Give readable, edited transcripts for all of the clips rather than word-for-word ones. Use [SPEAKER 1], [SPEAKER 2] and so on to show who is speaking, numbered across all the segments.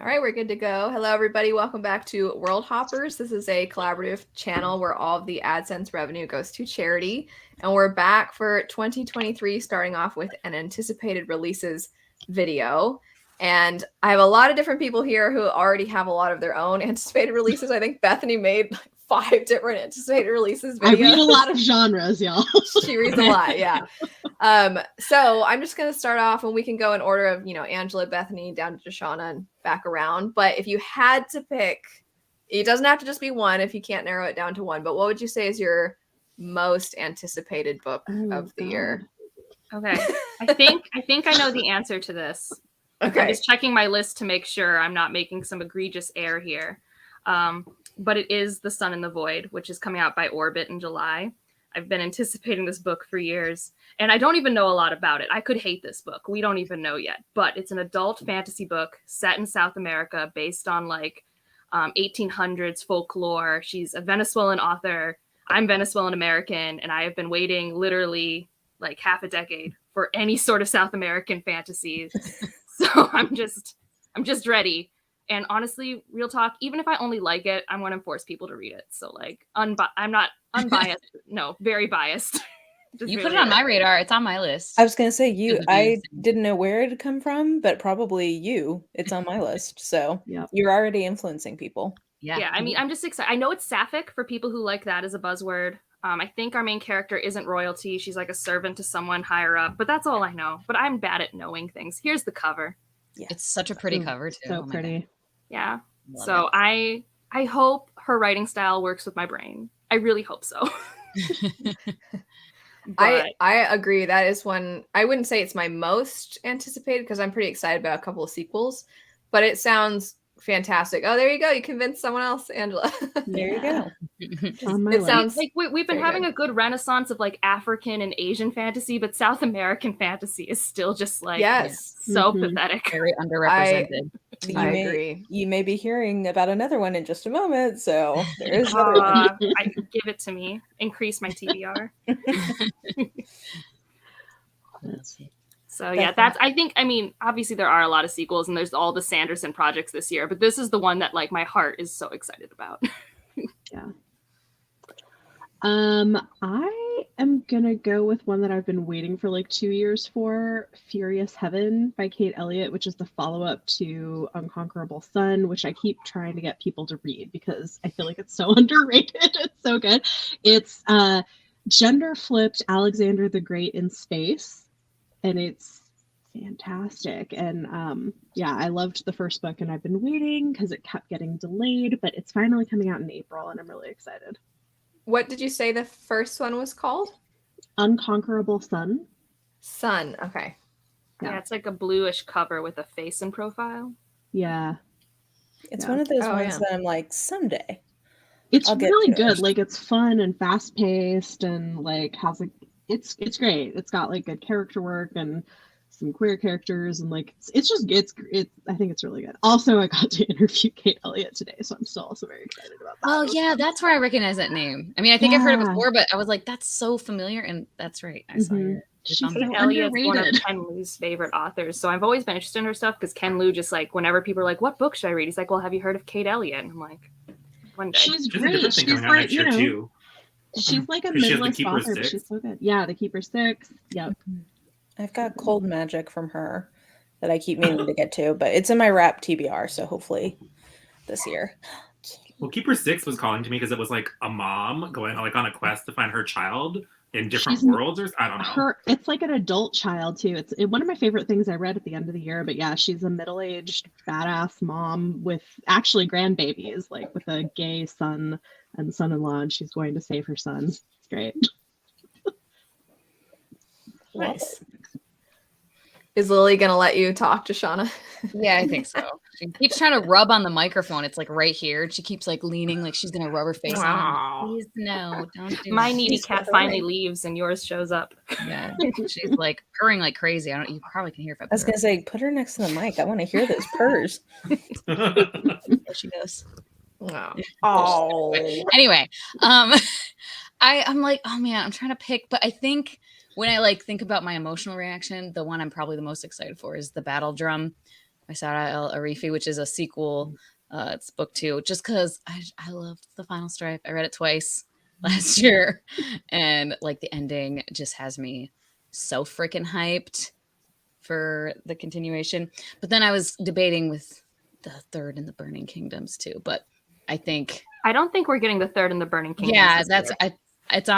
[SPEAKER 1] All right, we're good to go. Hello, everybody. Welcome back to Worldhoppers. This is a collaborative channel where all of the AdSense revenue goes to charity. And we're back for 2023, starting off with an anticipated releases video. And I have a lot of different people here who already have a lot of their own anticipated releases. I think Bethany made like 5 different anticipated releases videos.
[SPEAKER 2] I read a lot of genres, y'all.
[SPEAKER 1] She reads a lot, yeah. So I'm just going to start off and we can go in order of, Angela, Bethany, down to Shauna and back around. But if you had to pick, it doesn't have to just be one if you can't narrow it down to one, but what would you say is your most anticipated book of the year?
[SPEAKER 3] Okay. I think I know the answer to this.
[SPEAKER 1] Okay.
[SPEAKER 3] I'm just checking my list to make sure I'm not making some egregious error here. But it is The Sun in the Void, which is coming out by Orbit in July. I've been anticipating this book for years, and I don't even know a lot about it. I could hate this book. We don't even know yet. But it's an adult fantasy book set in South America based on 1800s folklore. She's a Venezuelan author. I'm Venezuelan American, and I have been waiting literally like half a decade for any sort of South American fantasy. So I'm just ready. And honestly, real talk, even if I only like it, I'm going to force people to read it. So I'm not unbiased. No, very biased.
[SPEAKER 4] You put it on my radar. It's on my list.
[SPEAKER 5] I was going to say I didn't know where it had come from, but probably it's on my list. So You're already influencing people.
[SPEAKER 3] Yeah. I mean, I'm just excited. I know it's sapphic for people who like that as a buzzword. I think our main character isn't royalty. She's like a servant to someone higher up, but that's all I know. But I'm bad at knowing things. Here's the cover.
[SPEAKER 4] Yeah. It's such a pretty cover too.
[SPEAKER 2] So pretty.
[SPEAKER 3] Yeah. So I hope her writing style works with my brain. I really hope so.
[SPEAKER 1] I agree. That is one. I wouldn't say it's my most anticipated because I'm pretty excited about a couple of sequels, but it sounds fantastic. Oh, there you go. You convinced someone else, Angela.
[SPEAKER 5] There you go.
[SPEAKER 3] It sounds like we've been having a good renaissance of African and Asian fantasy, but South American fantasy is still just so pathetic.
[SPEAKER 4] Very underrepresented.
[SPEAKER 1] I agree.
[SPEAKER 5] You may be hearing about another one in just a moment. So there is
[SPEAKER 3] give it to me. Increase my TBR. So obviously there are a lot of sequels and there's all the Sanderson projects this year, but this is the one that my heart is so excited about.
[SPEAKER 2] Yeah. I am gonna go with one that I've been waiting for 2 years for, Furious Heaven by Kate Elliott, which is the follow-up to Unconquerable Sun, which I keep trying to get people to read because I feel like it's so underrated. It's so good. It's gender-flipped Alexander the Great in space, and it's fantastic. And I loved the first book, and I've been waiting because it kept getting delayed, but it's finally coming out in April, and I'm really excited.
[SPEAKER 1] What did you say the first one was called?
[SPEAKER 2] Unconquerable Sun.
[SPEAKER 1] Sun. Okay.
[SPEAKER 3] Yeah, it's like a bluish cover with a face in profile.
[SPEAKER 2] Yeah.
[SPEAKER 5] It's one of those ones that I'm like, someday.
[SPEAKER 2] It's really good. It's fun and fast paced and has it's great. It's got good character work and some queer characters and it's I think it's really good. Also, I got to interview Kate Elliott today, so I'm still also very excited about that.
[SPEAKER 4] Oh yeah, that's where I recognize that name. I mean, I think I've heard it before, but I was like, that's so familiar, and that's right. I saw her.
[SPEAKER 3] She's Elliott's one of Ken Liu's favorite authors, so I've always been interested in her stuff because Ken Liu just whenever people are like, "What book should I read?" He's like, "Well, have you heard of Kate Elliott?" And I'm like, "One day."
[SPEAKER 2] She's great. She's she's like a midlist author. But she's so good. Yeah, The Keeper 6. Yep.
[SPEAKER 5] I've got Cold Magic from her that I keep meaning to get to, but it's in my wrap TBR, so hopefully this year.
[SPEAKER 6] Well, Keeper 6 was calling to me because it was a mom going on a quest to find her child in different worlds, or I don't know.
[SPEAKER 2] It's like an adult child too. It's one of my favorite things I read at the end of the year. But yeah, she's a middle-aged badass mom with actually grandbabies, with a gay son and son-in-law, and she's going to save her son. It's great.
[SPEAKER 1] Nice. Is Lily gonna let you talk to Shauna?
[SPEAKER 4] Yeah, I think so. She keeps trying to rub on the microphone. It's right here. She keeps leaning she's gonna rub her face on it. Please no, don't do
[SPEAKER 3] My needy cat finally leaves and yours shows up.
[SPEAKER 4] Yeah, she's purring like crazy. You probably can hear if I
[SPEAKER 5] was gonna say, put her next to the mic. I want to hear those purrs.
[SPEAKER 4] There she goes.
[SPEAKER 1] Oh.
[SPEAKER 4] Anyway, I'm like, oh man, I'm trying to pick, but I think when I think about my emotional reaction, the one I'm probably the most excited for is The Battle Drum by Sarah El Arifi, which is a sequel. It's book 2, just because I loved The Final Stripe. I read it twice last year, and like the ending just has me so freaking hyped for the continuation. But then I was debating with the third in the Burning Kingdoms too. But I
[SPEAKER 3] don't think we're getting the third in the Burning Kingdoms.
[SPEAKER 4] Yeah, it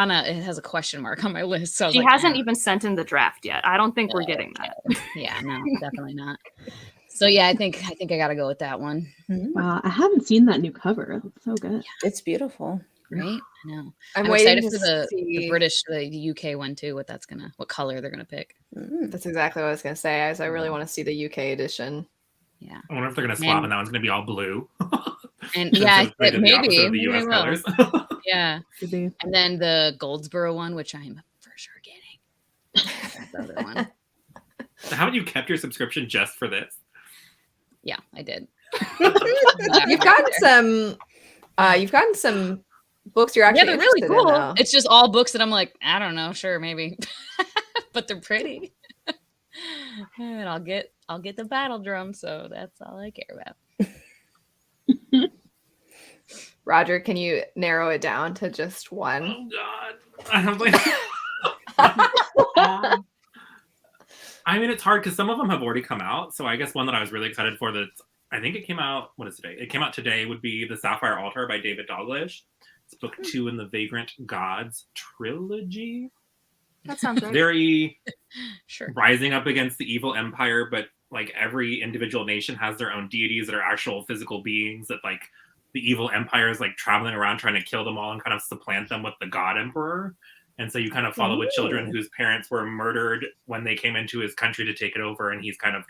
[SPEAKER 4] has a question mark on my list. So
[SPEAKER 3] she hasn't even sent in the draft yet. I don't think we're getting that.
[SPEAKER 4] Yeah, no, definitely not. So yeah, I think I gotta go with that one.
[SPEAKER 2] Wow, I haven't seen that new cover. It's so good.
[SPEAKER 5] It's beautiful.
[SPEAKER 4] Right? I know.
[SPEAKER 1] I'm
[SPEAKER 4] excited
[SPEAKER 1] waiting
[SPEAKER 4] for
[SPEAKER 1] to
[SPEAKER 4] the British, the UK one too. What color they're gonna pick.
[SPEAKER 1] That's exactly what I was gonna say. As I really want to see the UK edition.
[SPEAKER 4] Yeah.
[SPEAKER 6] I wonder if they're gonna swap and that one's gonna be all blue.
[SPEAKER 4] And yeah, maybe
[SPEAKER 6] the US colors.
[SPEAKER 4] Yeah. And then the Goldsboro one, which I'm for sure getting. That's the other one.
[SPEAKER 6] Haven't you kept your subscription just for this?
[SPEAKER 4] Yeah, I did.
[SPEAKER 1] You've gotten some books you're actually
[SPEAKER 4] they're really cool.
[SPEAKER 1] In,
[SPEAKER 4] it's just all books that I'm like, I don't know, sure, maybe, but they're pretty. And I'll get the battle drum, so that's all I care about.
[SPEAKER 1] Roger, can you narrow it down to just one?
[SPEAKER 6] Oh God, I have like. I mean, it's hard because some of them have already come out. So I guess one that I was really excited for that I think it came out. What is today? It came out today. Would be The Sapphire Altar by David Dalglish. It's book 2 in the Vagrant Gods trilogy.
[SPEAKER 3] That sounds right.
[SPEAKER 6] Very
[SPEAKER 4] sure.
[SPEAKER 6] Rising up against the evil empire, but like every individual nation has their own deities that are actual physical beings that like the evil empire is like traveling around trying to kill them all and kind of supplant them with the God Emperor. And so you kind of follow with children whose parents were murdered when they came into his country to take it over, and he's kind of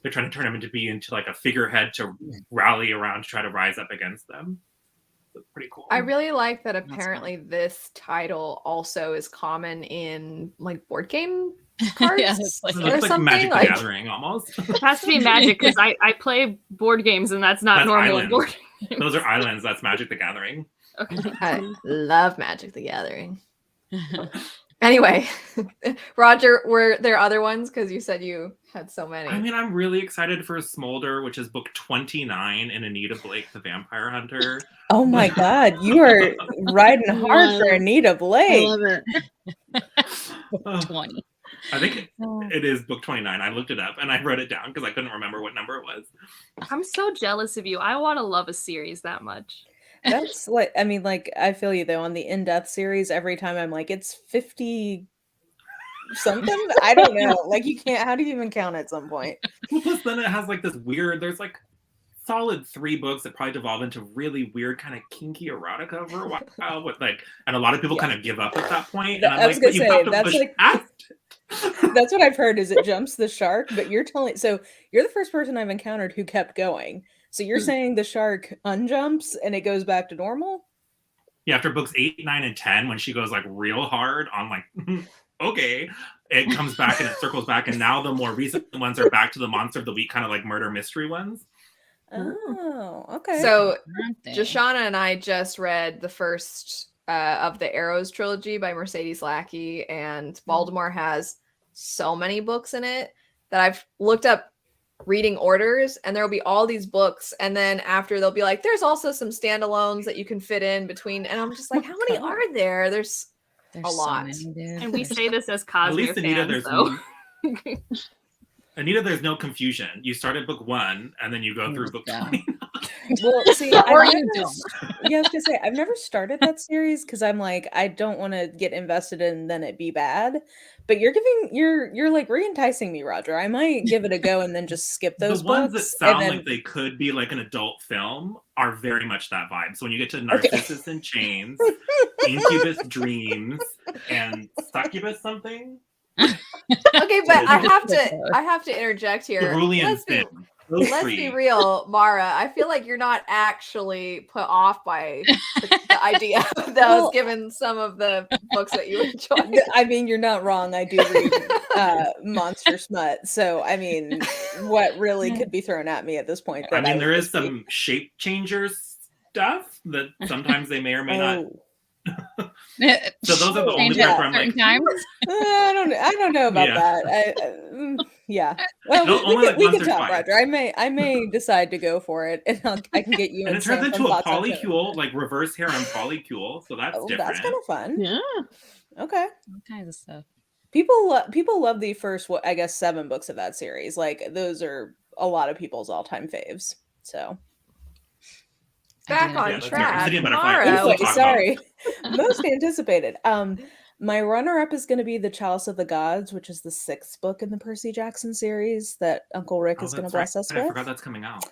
[SPEAKER 6] they're trying to turn him into like a figurehead to rally around to try to rise up against them. So pretty cool.
[SPEAKER 1] I really like that apparently this title also is common in like board game cards.
[SPEAKER 6] Yeah, it's like Magic the Gathering almost.
[SPEAKER 3] It has to be Magic because I play board games and that's normal in board games.
[SPEAKER 6] Those are islands. That's Magic the Gathering.
[SPEAKER 3] Okay.
[SPEAKER 1] I love Magic the Gathering. Anyway, Roger, were there other ones? Because you said you had so many.
[SPEAKER 6] I mean, I'm really excited for Smolder, which is book 29 in Anita Blake, the Vampire Hunter.
[SPEAKER 5] Oh my God, you are riding hard for Anita Blake.
[SPEAKER 2] I love it.
[SPEAKER 4] 20.
[SPEAKER 6] I think it is book 29. I looked it up and I wrote it down because I couldn't remember what number it was.
[SPEAKER 3] I'm so jealous of you. I want to love a series that much.
[SPEAKER 5] That's like, I mean, like, I feel you though on the In Death series. Every time I'm like, it's 50 something. I don't know. Like, you can't. How do you even count at some point?
[SPEAKER 6] Well, plus then it has like this weird. There's like solid 3 books that probably devolve into really weird kind of kinky erotica for a while. With like, and a lot of people kind of give up at that point. And
[SPEAKER 5] I was gonna say that's like. That's what I've heard. Is it jumps the shark? But you're the first person I've encountered who kept going. So you're saying the shark unjumps and it goes back to normal?
[SPEAKER 6] Yeah, after books 8, 9, and 10, when she goes like real hard on like, okay, it comes back and it circles back. And now the more recent ones are back to the monster of the week, kind of like murder mystery ones.
[SPEAKER 5] Oh, okay.
[SPEAKER 1] So Joshana and I just read the first of the Arrows trilogy by Mercedes Lackey, and Baltimore has so many books in it that I've looked up reading orders, and there will be all these books, and then after they'll be like, there's also some standalones that you can fit in between, and I'm just like, how many are there? There's a lot.
[SPEAKER 4] So many,
[SPEAKER 3] and we say this as Cosmere
[SPEAKER 6] At least Anita,
[SPEAKER 3] fans,
[SPEAKER 6] Anita, there's no confusion. You start at book 1 and then you go through book 29.
[SPEAKER 5] Well, see,
[SPEAKER 4] or you don't.
[SPEAKER 5] Yeah, I was gonna say I've never started that series because I'm like, I don't want to get invested in and then it be bad. But you're like re-enticing me, Roger. I might give it a go and then just skip those
[SPEAKER 6] The ones
[SPEAKER 5] books.
[SPEAKER 6] that sound like they could be like an adult film are very much that vibe. So when you get to Narcissus in Chains, Incubus Dreams, and Succubus something.
[SPEAKER 1] Okay, but I have to interject here.
[SPEAKER 6] Cerulean Sin.
[SPEAKER 1] Let's be real, Mara. I feel like you're not actually put off by the idea of those, given some of the books that you enjoy.
[SPEAKER 5] I mean, you're not wrong. I do read monster smut. So, I mean, what really could be thrown at me at this point?
[SPEAKER 6] I mean, there is some shape changers stuff that sometimes they may or may not. So those are the only
[SPEAKER 4] Change at
[SPEAKER 6] parts where I'm
[SPEAKER 4] certain
[SPEAKER 6] like,
[SPEAKER 4] times.
[SPEAKER 5] I don't know about
[SPEAKER 6] Yeah.
[SPEAKER 5] that. Yeah. Well,
[SPEAKER 6] No, only, like,
[SPEAKER 5] we
[SPEAKER 6] once
[SPEAKER 5] can
[SPEAKER 6] or
[SPEAKER 5] talk,
[SPEAKER 6] twice.
[SPEAKER 5] Roger. I may decide to go for it, and I can get you
[SPEAKER 6] and
[SPEAKER 5] and
[SPEAKER 6] it turns
[SPEAKER 5] Sam
[SPEAKER 6] into
[SPEAKER 5] some
[SPEAKER 6] a
[SPEAKER 5] thoughts on too.
[SPEAKER 6] polycule, like reverse harem polycule. So that's
[SPEAKER 5] Oh,
[SPEAKER 6] different.
[SPEAKER 5] that's kind of fun.
[SPEAKER 2] Yeah.
[SPEAKER 5] Okay.
[SPEAKER 4] All kinds of stuff.
[SPEAKER 5] People love the first, I guess, 7 books of that series. Like those are a lot of people's all-time faves. So
[SPEAKER 1] Back
[SPEAKER 4] Idea.
[SPEAKER 1] on
[SPEAKER 6] Yeah, that's
[SPEAKER 1] track.
[SPEAKER 6] Obsidian Butterfly.
[SPEAKER 1] Mara,
[SPEAKER 6] Also
[SPEAKER 5] anyway,
[SPEAKER 6] talk
[SPEAKER 5] sorry. Most anticipated. My runner-up is going to be The Chalice of the Gods, which is the 6th book in the Percy Jackson series that Uncle Rick is going to bless us
[SPEAKER 6] I
[SPEAKER 5] with.
[SPEAKER 6] forgot that's coming out.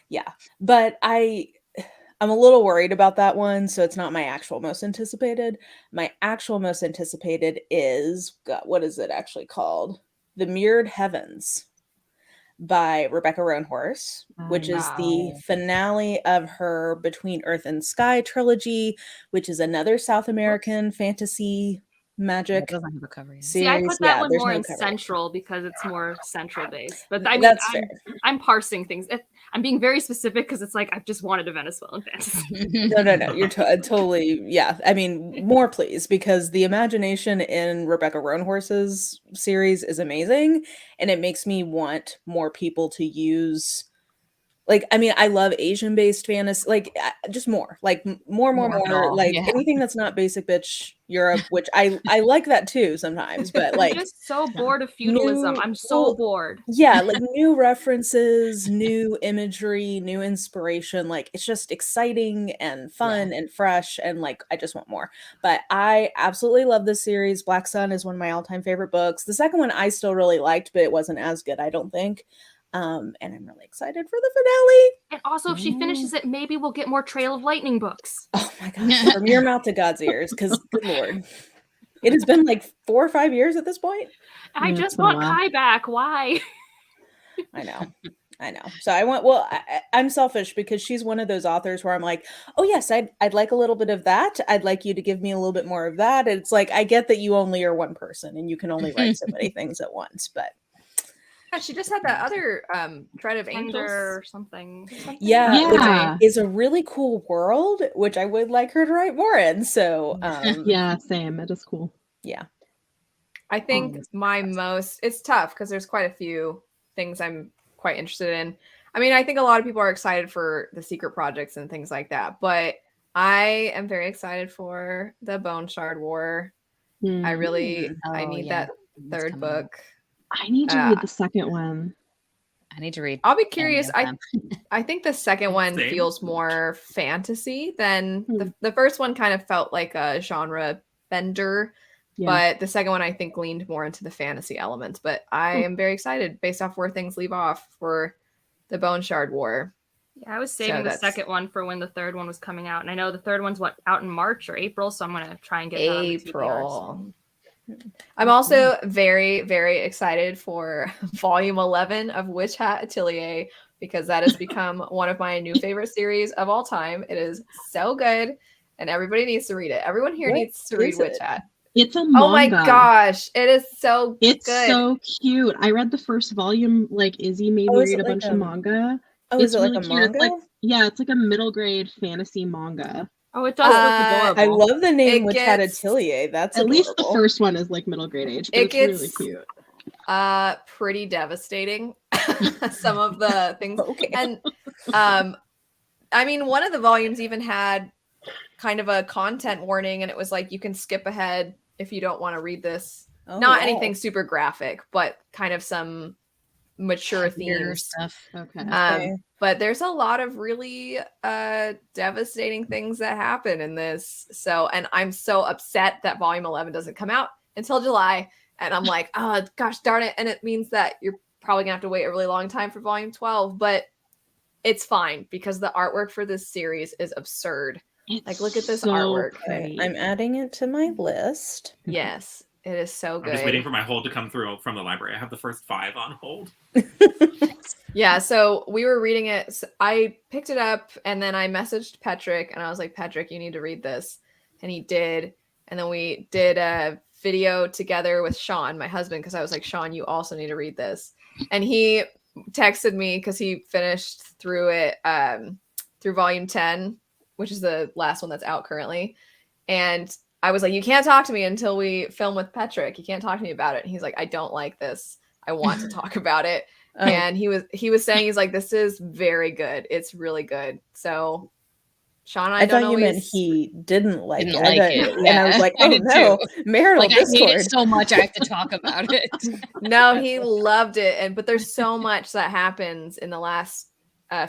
[SPEAKER 5] Yeah, but I'm a little worried about that one, so it's not my actual most anticipated. My actual most anticipated is, what is it actually called? The Mirrored Heavens by Rebecca Roanhorse, which is the
[SPEAKER 4] Wow.
[SPEAKER 5] finale of her Between Earth and Sky trilogy, which is another South American fantasy
[SPEAKER 4] It
[SPEAKER 5] magic
[SPEAKER 4] doesn't have a cover yet.
[SPEAKER 3] See, I
[SPEAKER 5] series.
[SPEAKER 3] put that
[SPEAKER 5] Yeah,
[SPEAKER 3] one
[SPEAKER 5] there's
[SPEAKER 3] more
[SPEAKER 5] no
[SPEAKER 3] in
[SPEAKER 5] cover.
[SPEAKER 3] central because it's more central based. But I mean,
[SPEAKER 5] That's fair.
[SPEAKER 3] I'm parsing things. I'm being very specific because it's like I've just wanted a Venezuelan fantasy.
[SPEAKER 5] No. You're totally, yeah. I mean, more please, because the imagination in Rebecca Roanhorse's series is amazing, and it makes me want more people to use. Like, I mean, I love Asian-based fantasy, like just more, like more, like
[SPEAKER 4] Yeah.
[SPEAKER 5] anything that's not basic bitch Europe, which I like that too sometimes, but
[SPEAKER 3] I'm
[SPEAKER 5] like
[SPEAKER 3] just so bored of feudalism. I'm so bored.
[SPEAKER 5] yeah, like new references, new imagery, new inspiration. Like it's just exciting and fun and fresh, and like I just want more. But I absolutely love this series. Black Sun is one of my all-time favorite books. The second one I still really liked, but it wasn't as good, I don't think. And I'm really excited for the finale.
[SPEAKER 3] And also, if she finishes it, maybe we'll get more Trail of Lightning books.
[SPEAKER 5] Oh my gosh, from your mouth to God's ears, because good lord. It has been like 4 or 5 years at this point.
[SPEAKER 3] I
[SPEAKER 2] Yeah,
[SPEAKER 3] just
[SPEAKER 2] it's been a
[SPEAKER 3] want
[SPEAKER 2] while.
[SPEAKER 3] Kai back. Why?
[SPEAKER 5] I know. So I'm selfish because she's one of those authors where I'm like, oh yes, I'd like a little bit of that. I'd like you to give me a little bit more of that. And it's like, I get that you only are one person and you can only write so many things at once, but
[SPEAKER 1] Yeah, she just had that other Thread of
[SPEAKER 3] Tender
[SPEAKER 1] Angels.
[SPEAKER 3] or something.
[SPEAKER 5] yeah, which is a really cool world, which I would like her to write more in. So
[SPEAKER 2] Yeah, same. It is cool.
[SPEAKER 5] yeah.
[SPEAKER 1] I think it's tough because there's quite a few things I'm quite interested in. I mean, I think a lot of people are excited for the secret projects and things like that, but I am very excited for the Bone Shard War. I really I need that third book.
[SPEAKER 2] I need to read the second one.
[SPEAKER 4] I need to read.
[SPEAKER 1] I'll be curious.
[SPEAKER 4] any of them.
[SPEAKER 1] I think the second one
[SPEAKER 6] Same.
[SPEAKER 1] feels more fantasy than the first one kind of felt like a genre bender.
[SPEAKER 2] Yeah.
[SPEAKER 1] But the second one, I think, leaned more into the fantasy elements. But I am very excited based off where things leave off for the Bone Shard War.
[SPEAKER 3] Yeah, I was saving the second one for when the third one was coming out. And I know the third one's out in March or April. So I'm going to try and get that on the
[SPEAKER 1] April. I'm also very, very excited for volume 11 of Witch Hat Atelier because that has become one of my new favorite series of all time. It is so good and everybody needs to read it. Everyone here needs to read Witch Hat.
[SPEAKER 2] It's a manga.
[SPEAKER 1] Oh my gosh, it is so
[SPEAKER 2] It's
[SPEAKER 1] good.
[SPEAKER 2] so cute. I read the first volume, like Izzy made me read a bunch of manga.
[SPEAKER 5] Oh,
[SPEAKER 2] it's
[SPEAKER 5] is it
[SPEAKER 2] really
[SPEAKER 5] like a
[SPEAKER 2] cute.
[SPEAKER 5] manga?
[SPEAKER 2] It's like, yeah, it's like a middle grade fantasy manga.
[SPEAKER 3] Oh, it does look adorable.
[SPEAKER 5] I love the name Witch Hat Atelier. That's
[SPEAKER 2] at
[SPEAKER 5] adorable.
[SPEAKER 2] least the first one is like middle grade age, but it's really cute.
[SPEAKER 1] Pretty devastating. Some of the things.
[SPEAKER 5] Okay.
[SPEAKER 1] And I mean, one of the volumes even had kind of a content warning, and it was like you can skip ahead if you don't want to read this.
[SPEAKER 5] Oh,
[SPEAKER 1] Not
[SPEAKER 5] wow.
[SPEAKER 1] anything super graphic, but kind of some mature themes
[SPEAKER 4] stuff.
[SPEAKER 2] Okay.
[SPEAKER 1] But there's a lot of really devastating things that happen in this. So, and I'm so upset that volume 11 doesn't come out until July. And I'm like, oh gosh, darn it. And it means that you're probably gonna have to wait a really long time for volume 12, but it's fine because the artwork for this series is absurd. Like, look at this artwork.
[SPEAKER 5] Okay. I'm adding it to my list.
[SPEAKER 1] Yes, it is so good.
[SPEAKER 6] I'm just waiting for my hold to come through from the library. I have the first 5 on hold.
[SPEAKER 1] Yeah, so we were reading it. I picked it up and then I messaged Patrick and I was like, Patrick, you need to read this. And he did. And then we did a video together with Sean, my husband, because I was like, Sean, you also need to read this. And he texted me because he finished through it through volume 10, which is the last one that's out currently. And I was like, you can't talk to me until we film with Petrick. You can't talk to me about it. And he's like, I don't like this. I want to talk about it.
[SPEAKER 5] Oh.
[SPEAKER 1] And he was saying, he's like, this is very good. It's really good. So Sean,
[SPEAKER 5] I
[SPEAKER 1] don't
[SPEAKER 5] thought you meant he didn't like it. And I was like,
[SPEAKER 4] I
[SPEAKER 5] oh
[SPEAKER 4] did
[SPEAKER 5] no, marital
[SPEAKER 4] Like I hate
[SPEAKER 5] discord.
[SPEAKER 4] it so much I have to talk about it.
[SPEAKER 1] No, he loved it. But there's so much that happens in the last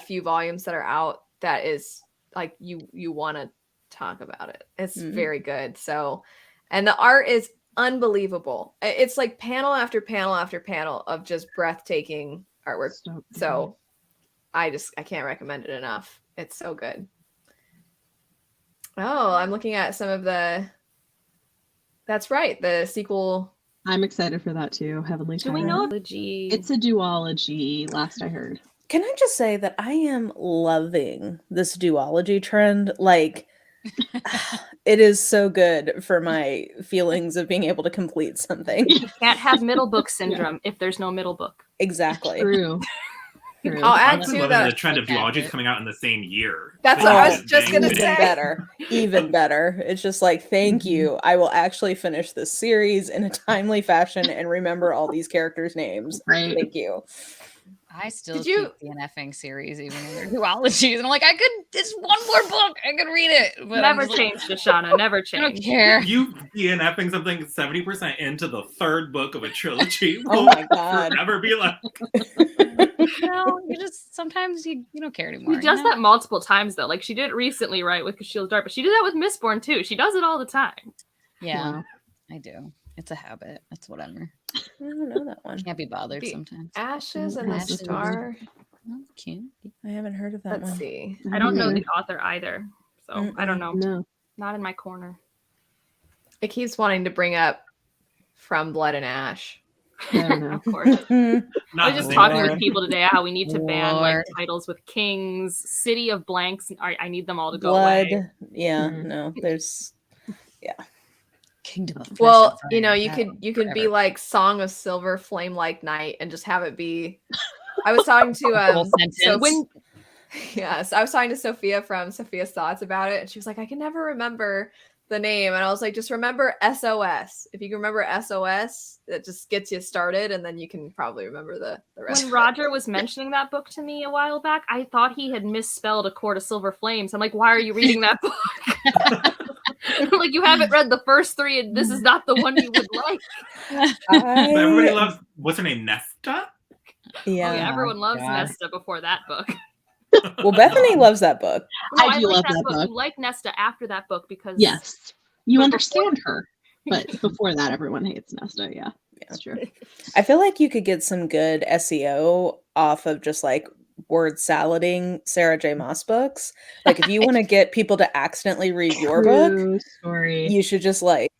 [SPEAKER 1] few volumes that are out that is like you want to talk about it. It's very good. So, and the art is unbelievable. It's like panel after panel after panel of just breathtaking artwork. So I can't recommend it enough. It's so good. Oh, I'm looking at some of that's right, the sequel.
[SPEAKER 2] I'm excited for that too. Heavenly
[SPEAKER 3] Do we
[SPEAKER 2] Tyrant.
[SPEAKER 3] know?
[SPEAKER 2] It's a duology, last I heard.
[SPEAKER 5] Can I just say that I am loving this duology trend? Like, it is so good for my feelings of being able to complete something.
[SPEAKER 3] You can't have middle book syndrome if there's no middle book.
[SPEAKER 5] Exactly.
[SPEAKER 2] True.
[SPEAKER 1] I'll add
[SPEAKER 6] I'm
[SPEAKER 1] to
[SPEAKER 6] loving
[SPEAKER 1] that.
[SPEAKER 6] the trend of duologies coming out in the same year.
[SPEAKER 1] That's
[SPEAKER 6] Like,
[SPEAKER 1] what I was just gonna
[SPEAKER 5] Even
[SPEAKER 1] say.
[SPEAKER 5] better. Even better. It's just like, thank you. I will actually finish this series in a timely fashion and remember all these characters' names.
[SPEAKER 2] Right.
[SPEAKER 5] Thank you.
[SPEAKER 4] I still
[SPEAKER 1] Did you-
[SPEAKER 4] keep DNFing series even when they're duologies. And I'm like, it's one more book. I could read it. But
[SPEAKER 3] Never
[SPEAKER 4] I'm just like,
[SPEAKER 3] changed, Shoshana. Never
[SPEAKER 4] I don't
[SPEAKER 3] changed.
[SPEAKER 4] care.
[SPEAKER 6] You DNFing something 70% into the third book of a trilogy
[SPEAKER 5] Oh
[SPEAKER 6] will
[SPEAKER 5] my God.
[SPEAKER 6] forever be like,
[SPEAKER 4] No, you just sometimes you don't care anymore.
[SPEAKER 3] She does
[SPEAKER 4] you know?
[SPEAKER 3] that multiple times though. Like she did it recently, right, with Shield Dark, but she did that with Mistborn too. She does it all the time.
[SPEAKER 4] Yeah,
[SPEAKER 2] Wow.
[SPEAKER 4] I do. It's a habit. It's whatever.
[SPEAKER 5] I don't know that one.
[SPEAKER 4] Can't be bothered
[SPEAKER 1] The
[SPEAKER 4] sometimes.
[SPEAKER 1] Ashes and the
[SPEAKER 4] Ashes.
[SPEAKER 1] Star.
[SPEAKER 4] Oh, cute.
[SPEAKER 5] I haven't heard of that
[SPEAKER 1] Let's
[SPEAKER 5] one.
[SPEAKER 1] see.
[SPEAKER 3] I don't know
[SPEAKER 2] Mm.
[SPEAKER 3] the author either, so I don't know.
[SPEAKER 2] No.
[SPEAKER 3] Not in my corner.
[SPEAKER 1] It keeps wanting to bring up From Blood and Ash.
[SPEAKER 2] I don't know.
[SPEAKER 3] Of course.
[SPEAKER 6] not
[SPEAKER 3] I was
[SPEAKER 6] the
[SPEAKER 3] just
[SPEAKER 6] same
[SPEAKER 3] talking
[SPEAKER 6] thing.
[SPEAKER 3] with people today how we need to ban like
[SPEAKER 4] Lord.
[SPEAKER 3] titles with kings, City of Blanks. I need them all to go
[SPEAKER 5] Blood.
[SPEAKER 3] away.
[SPEAKER 5] Yeah,
[SPEAKER 2] Mhm.
[SPEAKER 5] no, there's
[SPEAKER 4] Kingdom of
[SPEAKER 1] Well,
[SPEAKER 4] Flesh and
[SPEAKER 1] you know,
[SPEAKER 4] Fire.
[SPEAKER 1] you could be
[SPEAKER 4] forever.
[SPEAKER 1] like Song of Silver, Flame Like Night, and just have it be. I was talking to
[SPEAKER 4] Whole
[SPEAKER 1] so
[SPEAKER 4] sentence.
[SPEAKER 1] when yes, I was talking to Sophia from Sophia's Thoughts about it, and she was like, I can never remember the name, and I was like, just remember SOS. If you can remember SOS, that just gets you started, and then you can probably remember the rest.
[SPEAKER 3] When
[SPEAKER 1] of it.
[SPEAKER 3] Roger was mentioning that book to me a while back, I thought he had misspelled A Court of Silver Flames. I'm like, why are you reading that book? Like, you haven't read the first three, and this is not the one you would like.
[SPEAKER 6] So everybody loves, what's her name, Nesta?
[SPEAKER 5] Yeah.
[SPEAKER 3] Oh, yeah, everyone loves
[SPEAKER 4] God.
[SPEAKER 3] Nesta before that book.
[SPEAKER 5] Well, Bethany loves that book.
[SPEAKER 3] No,
[SPEAKER 2] I do
[SPEAKER 3] like
[SPEAKER 2] love that book.
[SPEAKER 3] You like Nesta after that book because
[SPEAKER 2] Yes. You
[SPEAKER 3] But
[SPEAKER 2] understand her. But before that, everyone hates Nesta. Yeah. That's true.
[SPEAKER 5] I feel like you could get some good SEO off of just like word salading Sarah J. Maas books. Like if you want to get people to accidentally read your book,
[SPEAKER 2] True story.
[SPEAKER 5] you should just like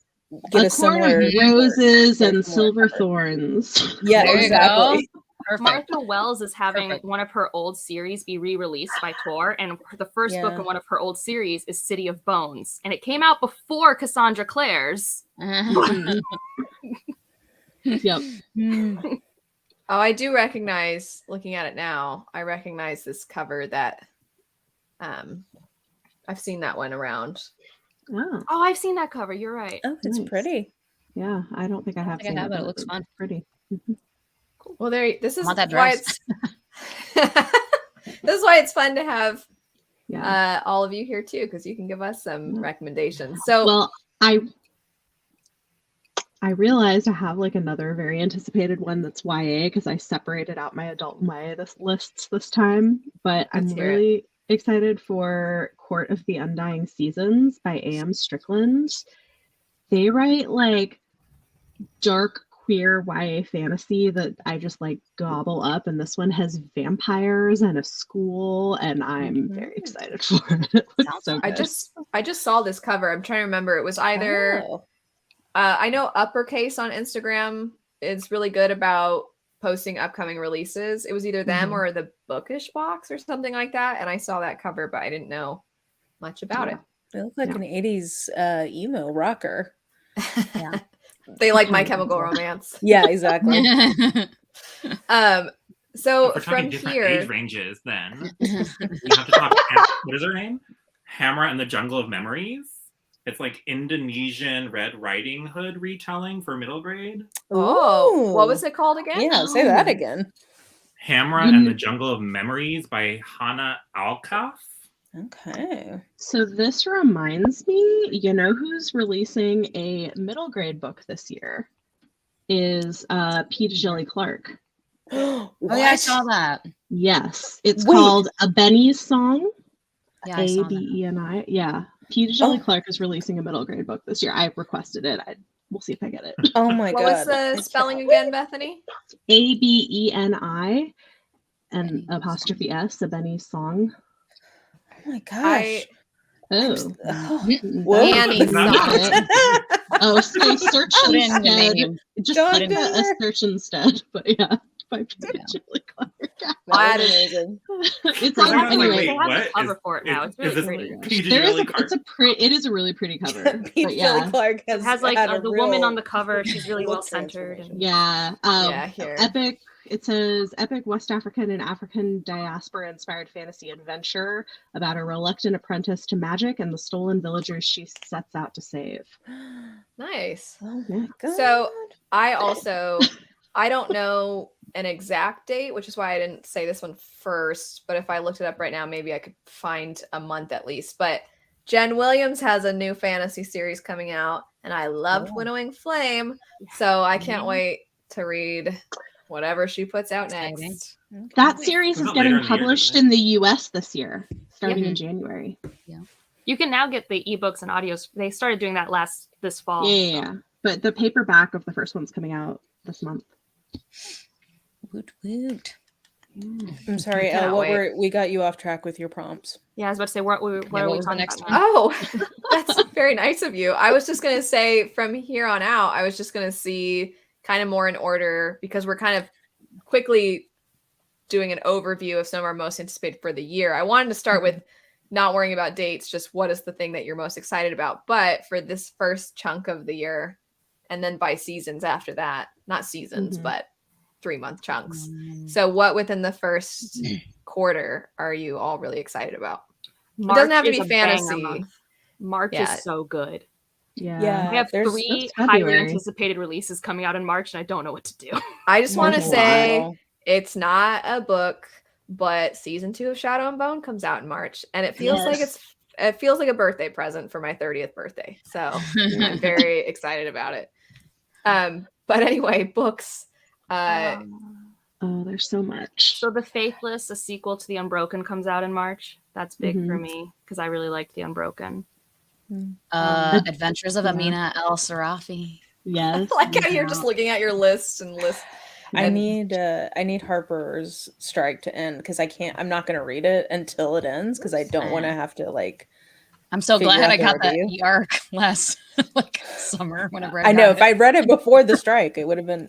[SPEAKER 5] get a
[SPEAKER 2] Court
[SPEAKER 5] similar
[SPEAKER 2] of roses
[SPEAKER 5] There's
[SPEAKER 2] and
[SPEAKER 5] more
[SPEAKER 2] silver thorns.
[SPEAKER 5] Yeah,
[SPEAKER 4] There you
[SPEAKER 5] exactly.
[SPEAKER 4] Perfect.
[SPEAKER 3] Martha Wells is having
[SPEAKER 4] Perfect.
[SPEAKER 3] one of her old series be re-released by Tor, and the first book
[SPEAKER 5] Yeah.
[SPEAKER 3] in one of her old series is City of Bones, and it came out before Cassandra Clare's.
[SPEAKER 2] Yep.
[SPEAKER 1] Oh, I do recognize, looking at it now, I recognize this cover that I've seen that one around.
[SPEAKER 2] Oh,
[SPEAKER 3] Oh, I've seen that cover. You're right.
[SPEAKER 5] Oh, it's
[SPEAKER 2] Nice.
[SPEAKER 5] pretty.
[SPEAKER 2] yeah. I don't think I have
[SPEAKER 4] think I
[SPEAKER 2] seen
[SPEAKER 4] have it. It
[SPEAKER 2] but
[SPEAKER 4] looks fun.
[SPEAKER 2] Pretty.
[SPEAKER 1] Well, this is
[SPEAKER 4] want that
[SPEAKER 1] why
[SPEAKER 4] dress.
[SPEAKER 1] it's this is why it's fun to have
[SPEAKER 2] Yeah.
[SPEAKER 1] all of you here too, because you can give us some recommendations. So
[SPEAKER 2] Well, I realized I have like another very anticipated one that's YA because I separated out my adult and YA lists this time. But I'm
[SPEAKER 1] Let's hear it.
[SPEAKER 2] really excited for Court of the Undying Seasons by A.M. Strickland. They write like dark queer YA fantasy that I just like gobble up, and this one has vampires and a school, and I'm very excited for it. It looks
[SPEAKER 4] Sounds
[SPEAKER 2] so
[SPEAKER 1] I
[SPEAKER 2] good.
[SPEAKER 1] just saw this cover. I'm trying to remember. It was either
[SPEAKER 5] Oh.
[SPEAKER 1] I know Uppercase on Instagram is really good about posting upcoming releases. It was either them
[SPEAKER 2] Mhm.
[SPEAKER 1] or the Bookish Box or something like that, and I saw that cover, but I didn't know much about
[SPEAKER 2] Yeah.
[SPEAKER 5] They look like
[SPEAKER 2] Yeah.
[SPEAKER 5] an 80s emo rocker.
[SPEAKER 1] it.
[SPEAKER 4] Yeah.
[SPEAKER 1] They like My Chemical Romance.
[SPEAKER 5] Yeah, exactly.
[SPEAKER 1] So
[SPEAKER 6] If we're talking
[SPEAKER 1] from
[SPEAKER 6] different
[SPEAKER 1] here,
[SPEAKER 6] age ranges, then we have to talk. What is her name? Hammer and the Jungle of Memories. It's like Indonesian Red Riding Hood retelling for middle grade.
[SPEAKER 1] Oh, what was
[SPEAKER 5] Ooh.
[SPEAKER 1] it called again?
[SPEAKER 5] Yeah, say that again.
[SPEAKER 6] Hamra and the Jungle of Memories by Hana Alkaf.
[SPEAKER 5] Okay.
[SPEAKER 2] So this reminds me, you know who's releasing a middle grade book this year? Is P. Djeli Clark.
[SPEAKER 5] What?
[SPEAKER 4] Oh yeah, I saw that.
[SPEAKER 2] Yes, it's
[SPEAKER 5] Wait.
[SPEAKER 2] called A Benny's Song.
[SPEAKER 4] Yeah, I saw that.
[SPEAKER 2] Abeni. Yeah, P. Djeli
[SPEAKER 5] Oh.
[SPEAKER 2] Clark is releasing a middle grade book this year. I requested it. We'll see if I get it.
[SPEAKER 5] Oh my
[SPEAKER 1] What
[SPEAKER 5] god.
[SPEAKER 1] was the
[SPEAKER 5] I
[SPEAKER 1] spelling
[SPEAKER 5] can't
[SPEAKER 1] again, Bethany?
[SPEAKER 2] Abeni and
[SPEAKER 4] Benny's
[SPEAKER 2] apostrophe S. A Benny's Song.
[SPEAKER 5] Oh my gosh.
[SPEAKER 2] Oh,
[SPEAKER 5] Whoa.
[SPEAKER 1] Annie's
[SPEAKER 2] Song. Oh, so search
[SPEAKER 4] Put in the
[SPEAKER 2] instead.
[SPEAKER 4] name.
[SPEAKER 2] Just
[SPEAKER 5] John
[SPEAKER 2] put in a
[SPEAKER 5] Denver.
[SPEAKER 2] search instead. But yeah, by P.
[SPEAKER 4] Yeah.
[SPEAKER 2] Djeli Clark.
[SPEAKER 5] That was amazing.
[SPEAKER 2] It's
[SPEAKER 6] I was like,
[SPEAKER 2] anyway.
[SPEAKER 6] wait,
[SPEAKER 3] They have
[SPEAKER 6] what?
[SPEAKER 3] the cover for it now. It's really
[SPEAKER 6] this
[SPEAKER 3] pretty.
[SPEAKER 6] P.
[SPEAKER 2] There is
[SPEAKER 6] Djeli Clark?
[SPEAKER 2] it is a really pretty cover.
[SPEAKER 5] Pete
[SPEAKER 2] But yeah,
[SPEAKER 5] Clark
[SPEAKER 3] It has like the woman on the cover. She's really well centered. And
[SPEAKER 2] yeah.
[SPEAKER 1] Yeah, here.
[SPEAKER 2] Epic. It says epic West African and African diaspora inspired fantasy adventure about a reluctant apprentice to magic and the stolen villagers she sets out to save.
[SPEAKER 1] Nice.
[SPEAKER 5] Oh my god.
[SPEAKER 1] So I don't know an exact date, which is why I didn't say this one first. But if I looked it up right now, maybe I could find a month at least. But Jen Williams has a new fantasy series coming out, and I loved Winnowing Flame, so I can't wait to read whatever she puts out
[SPEAKER 4] Exciting.
[SPEAKER 1] next.
[SPEAKER 2] That series
[SPEAKER 6] Comes
[SPEAKER 2] is
[SPEAKER 6] out later
[SPEAKER 2] getting
[SPEAKER 6] in the year,
[SPEAKER 2] published
[SPEAKER 6] doesn't
[SPEAKER 2] in the US this year, starting
[SPEAKER 4] Yeah.
[SPEAKER 2] in January.
[SPEAKER 3] you can now get the ebooks and audios. They started doing that this fall.
[SPEAKER 2] Yeah. But the paperback of the first one's coming out this month.
[SPEAKER 4] Woot woot.
[SPEAKER 5] I'm sorry,
[SPEAKER 1] I cannot
[SPEAKER 5] Elle,
[SPEAKER 1] wait.
[SPEAKER 5] we got you off track with your prompts.
[SPEAKER 3] Yeah, I was about to say, what are
[SPEAKER 4] what
[SPEAKER 3] we
[SPEAKER 4] was the
[SPEAKER 3] talking
[SPEAKER 4] next
[SPEAKER 3] about
[SPEAKER 4] one?
[SPEAKER 3] now?
[SPEAKER 1] Oh, that's very nice of you. I was just going to say from here on out, I was just going to see kind of more in order because we're kind of quickly doing an overview of some of our most anticipated for the year. I wanted to start with not worrying about dates, just what is the thing that you're most excited about. But for this first chunk of the year, and then by seasons after that, not seasons,
[SPEAKER 2] Mhm.
[SPEAKER 1] but 3-month chunks.
[SPEAKER 4] Mm.
[SPEAKER 1] So what within the first quarter are you all really excited about?
[SPEAKER 3] March
[SPEAKER 1] doesn't have to
[SPEAKER 3] is
[SPEAKER 1] be
[SPEAKER 3] a banger
[SPEAKER 1] fantasy.
[SPEAKER 3] month. March
[SPEAKER 1] Yeah.
[SPEAKER 3] is so good.
[SPEAKER 5] Yeah.
[SPEAKER 3] We have
[SPEAKER 5] there's-
[SPEAKER 3] 3
[SPEAKER 2] that's
[SPEAKER 3] highly
[SPEAKER 2] February.
[SPEAKER 3] anticipated releases coming out in March, and I don't know what to do.
[SPEAKER 1] I just want to
[SPEAKER 2] Wow.
[SPEAKER 1] say it's not a book, but season 2 of Shadow and Bone comes out in March, and it feels like it feels like a birthday present for my 30th birthday. So I'm very excited about it. But anyway, books.
[SPEAKER 2] Oh, there's so much.
[SPEAKER 3] So The Faithless, a sequel to The Unbroken, comes out in March. That's big for
[SPEAKER 2] Mhm.
[SPEAKER 3] me because I really liked The Unbroken.
[SPEAKER 4] Adventures of
[SPEAKER 2] Yeah.
[SPEAKER 4] Amina El Sarafi.
[SPEAKER 2] Yes.
[SPEAKER 1] Like how you're just looking at your list and list.
[SPEAKER 5] I
[SPEAKER 1] And-
[SPEAKER 5] need Harper's strike to end because I'm not gonna read it until it ends because I don't want to have to like
[SPEAKER 4] I'm so
[SPEAKER 5] Figure
[SPEAKER 4] glad
[SPEAKER 5] out
[SPEAKER 4] I
[SPEAKER 5] the
[SPEAKER 4] got that
[SPEAKER 5] review.
[SPEAKER 4] arc last like summer whenever
[SPEAKER 5] I know
[SPEAKER 4] got
[SPEAKER 5] if I read it before the strike, it would have been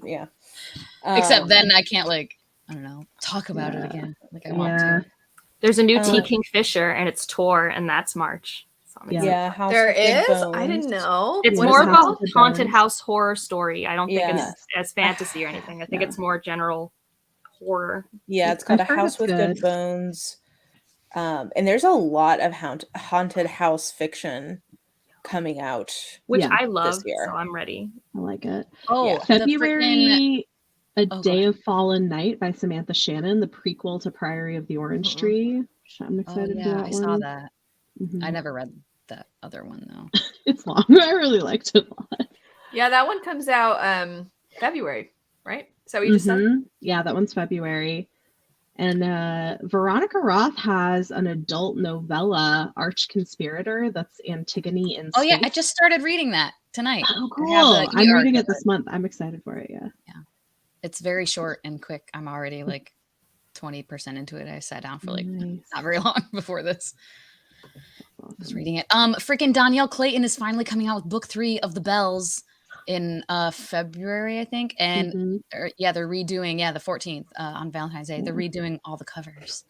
[SPEAKER 4] Except then I can't I don't know, talk about it
[SPEAKER 2] Yeah.
[SPEAKER 4] again. Like I want
[SPEAKER 2] Yeah.
[SPEAKER 4] to.
[SPEAKER 3] There's a new T.
[SPEAKER 5] Uh,
[SPEAKER 3] Kingfisher, and it's Tor, and that's March. So I'm
[SPEAKER 2] Yeah.
[SPEAKER 3] excited.
[SPEAKER 5] House
[SPEAKER 1] There
[SPEAKER 5] of Good
[SPEAKER 1] is? I
[SPEAKER 5] Bones.
[SPEAKER 1] didn't know.
[SPEAKER 3] It's
[SPEAKER 2] What
[SPEAKER 3] more
[SPEAKER 2] is
[SPEAKER 3] of
[SPEAKER 2] House
[SPEAKER 3] a
[SPEAKER 2] of Good
[SPEAKER 3] haunted
[SPEAKER 2] Bones?
[SPEAKER 3] house horror story. I don't think
[SPEAKER 5] Yeah.
[SPEAKER 3] it's as fantasy or anything. I think
[SPEAKER 2] Yeah.
[SPEAKER 3] it's more general horror.
[SPEAKER 5] Yeah, it's called
[SPEAKER 2] I've
[SPEAKER 5] A
[SPEAKER 2] heard
[SPEAKER 5] House
[SPEAKER 2] it's
[SPEAKER 5] with Good
[SPEAKER 2] good.
[SPEAKER 5] Bones. And there's a lot of haunted house fiction coming out.
[SPEAKER 3] Which
[SPEAKER 2] Yeah,
[SPEAKER 3] I love,
[SPEAKER 5] year.
[SPEAKER 3] so I'm ready.
[SPEAKER 2] I like it.
[SPEAKER 4] Oh,
[SPEAKER 5] Yeah.
[SPEAKER 4] the
[SPEAKER 2] February, A
[SPEAKER 4] go
[SPEAKER 2] Day
[SPEAKER 4] ahead.
[SPEAKER 2] of Fallen Night by Samantha Shannon, the prequel to Priory of the Orange
[SPEAKER 1] Mhm.
[SPEAKER 2] Tree. I'm
[SPEAKER 4] Oh
[SPEAKER 2] excited for
[SPEAKER 4] yeah,
[SPEAKER 2] that
[SPEAKER 4] I
[SPEAKER 2] one.
[SPEAKER 4] saw that.
[SPEAKER 2] Mhm.
[SPEAKER 4] I never read that other one though.
[SPEAKER 2] It's long. I really liked it a lot.
[SPEAKER 1] Yeah, that one comes out February, right? So we just said.
[SPEAKER 2] Mhm. Yeah, that one's February. And Veronica Roth has an adult novella, Arch Conspirator, that's Antigone in
[SPEAKER 4] Oh yeah, I
[SPEAKER 2] Space.
[SPEAKER 4] just started reading that tonight.
[SPEAKER 2] Oh,
[SPEAKER 4] I have
[SPEAKER 2] cool.
[SPEAKER 4] the
[SPEAKER 2] I'm
[SPEAKER 4] e-arc
[SPEAKER 2] reading
[SPEAKER 4] of
[SPEAKER 2] it this month. I'm excited for it, yeah.
[SPEAKER 4] It's very short and quick. I'm already like 20% into it. I sat down for like
[SPEAKER 2] Nice.
[SPEAKER 4] not very long before this. I was
[SPEAKER 2] Awesome.
[SPEAKER 4] reading it. Freaking Danielle Clayton is finally coming out with book 3 of The Bells in February, I think. And
[SPEAKER 2] Mhm.
[SPEAKER 4] they're redoing the 14th on Valentine's Day. They're redoing all the covers.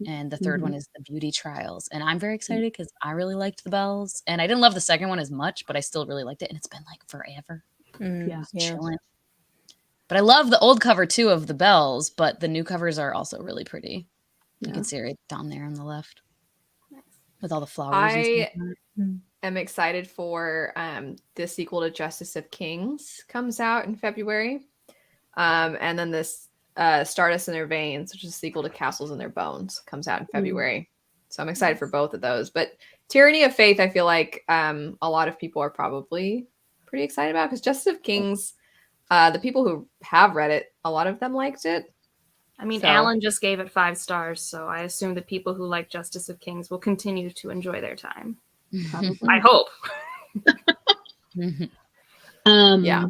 [SPEAKER 4] And the third one is The Beauty Trials. And I'm very excited because I really liked The Bells. And I didn't love the second one as much, but I still really liked it. And it's been like forever.
[SPEAKER 2] Yeah.
[SPEAKER 4] Chilling. But I love the old cover too of The Bells, but the new covers are also really pretty. You
[SPEAKER 2] Yeah.
[SPEAKER 4] can see it down there on the left with all the flowers. and stuff on it.
[SPEAKER 1] am excited for the sequel to Justice of Kings comes out in February. And then this Stardust in Their Veins, which is a sequel to Castles in Their Bones, comes out in February. So I'm excited for both of those. But Tyranny of Faith, I feel like a lot of people are probably pretty excited about, because Justice of Kings, the people who have read it, a lot of them liked it.
[SPEAKER 3] I mean,
[SPEAKER 1] So-
[SPEAKER 3] Alan just gave it 5 stars, so I assume the people who like Justice of Kings will continue to enjoy their time.
[SPEAKER 2] Probably.
[SPEAKER 3] I hope.
[SPEAKER 1] Yeah.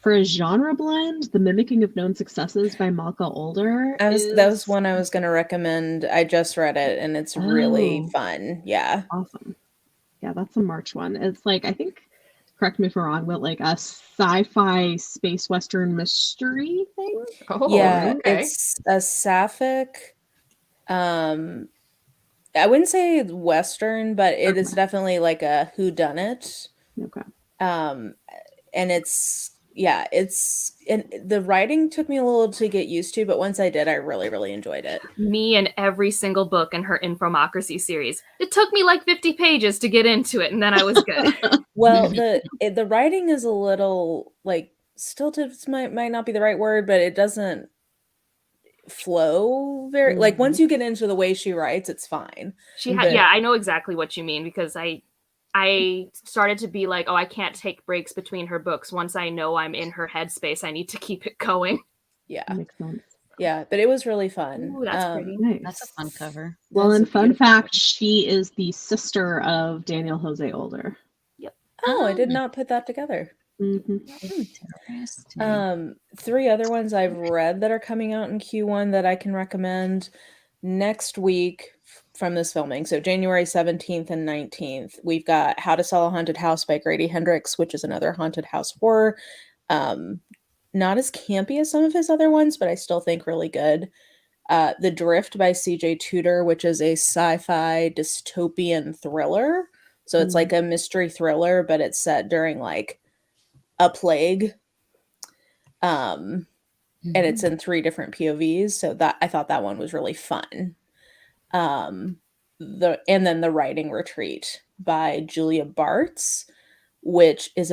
[SPEAKER 2] For a genre blend, The Mimicking of Known Successes by Malka Older.
[SPEAKER 5] That was one I was going to recommend. I just read it and it's really fun. Yeah.
[SPEAKER 2] Awesome. Yeah, that's a March one. It's like, I think, correct me if I'm wrong, but like a sci-fi space western mystery thing.
[SPEAKER 1] Oh,
[SPEAKER 5] Yeah,
[SPEAKER 1] okay.
[SPEAKER 5] it's a sapphic. I wouldn't say western, but it is definitely like a whodunit.
[SPEAKER 2] Okay.
[SPEAKER 5] And and the writing took me a little to get used to, but once I did, I really, really enjoyed it.
[SPEAKER 3] Me and every single book in her Infomocracy series. It took me like 50 pages to get into it, and then I was good.
[SPEAKER 5] Well, the writing is a little like stilted. Might not be the right word, but it doesn't flow very like once you get into the way she writes, it's fine.
[SPEAKER 3] Yeah, I know exactly what you mean, because I started to be like, oh, I can't take breaks between her books. Once I know I'm in her headspace, I need to keep it going.
[SPEAKER 5] Yeah,
[SPEAKER 2] That makes sense.
[SPEAKER 5] Yeah, but it was really fun.
[SPEAKER 3] Ooh, that's pretty.
[SPEAKER 2] Nice.
[SPEAKER 4] That's a fun cover.
[SPEAKER 2] Well,
[SPEAKER 5] That's
[SPEAKER 2] and
[SPEAKER 5] a
[SPEAKER 2] fun
[SPEAKER 5] beautiful
[SPEAKER 2] fact, she is the sister of Daniel Jose Older.
[SPEAKER 5] Oh, I did not put that together.
[SPEAKER 4] Interesting.
[SPEAKER 5] 3 other ones I've read that are coming out in Q1 that I can recommend next week from this filming. So January 17th and 19th, we've got How to Sell a Haunted House by Grady Hendrix, which is another haunted house horror. Not as campy as some of his other ones, but I still think really good. The Drift by CJ Tudor, which is a sci-fi dystopian thriller. So it's like a mystery thriller, but it's set during like a plague. And it's in 3 different POVs. So that I thought that one was really fun. And then The Writing Retreat by Julia Bartz, which is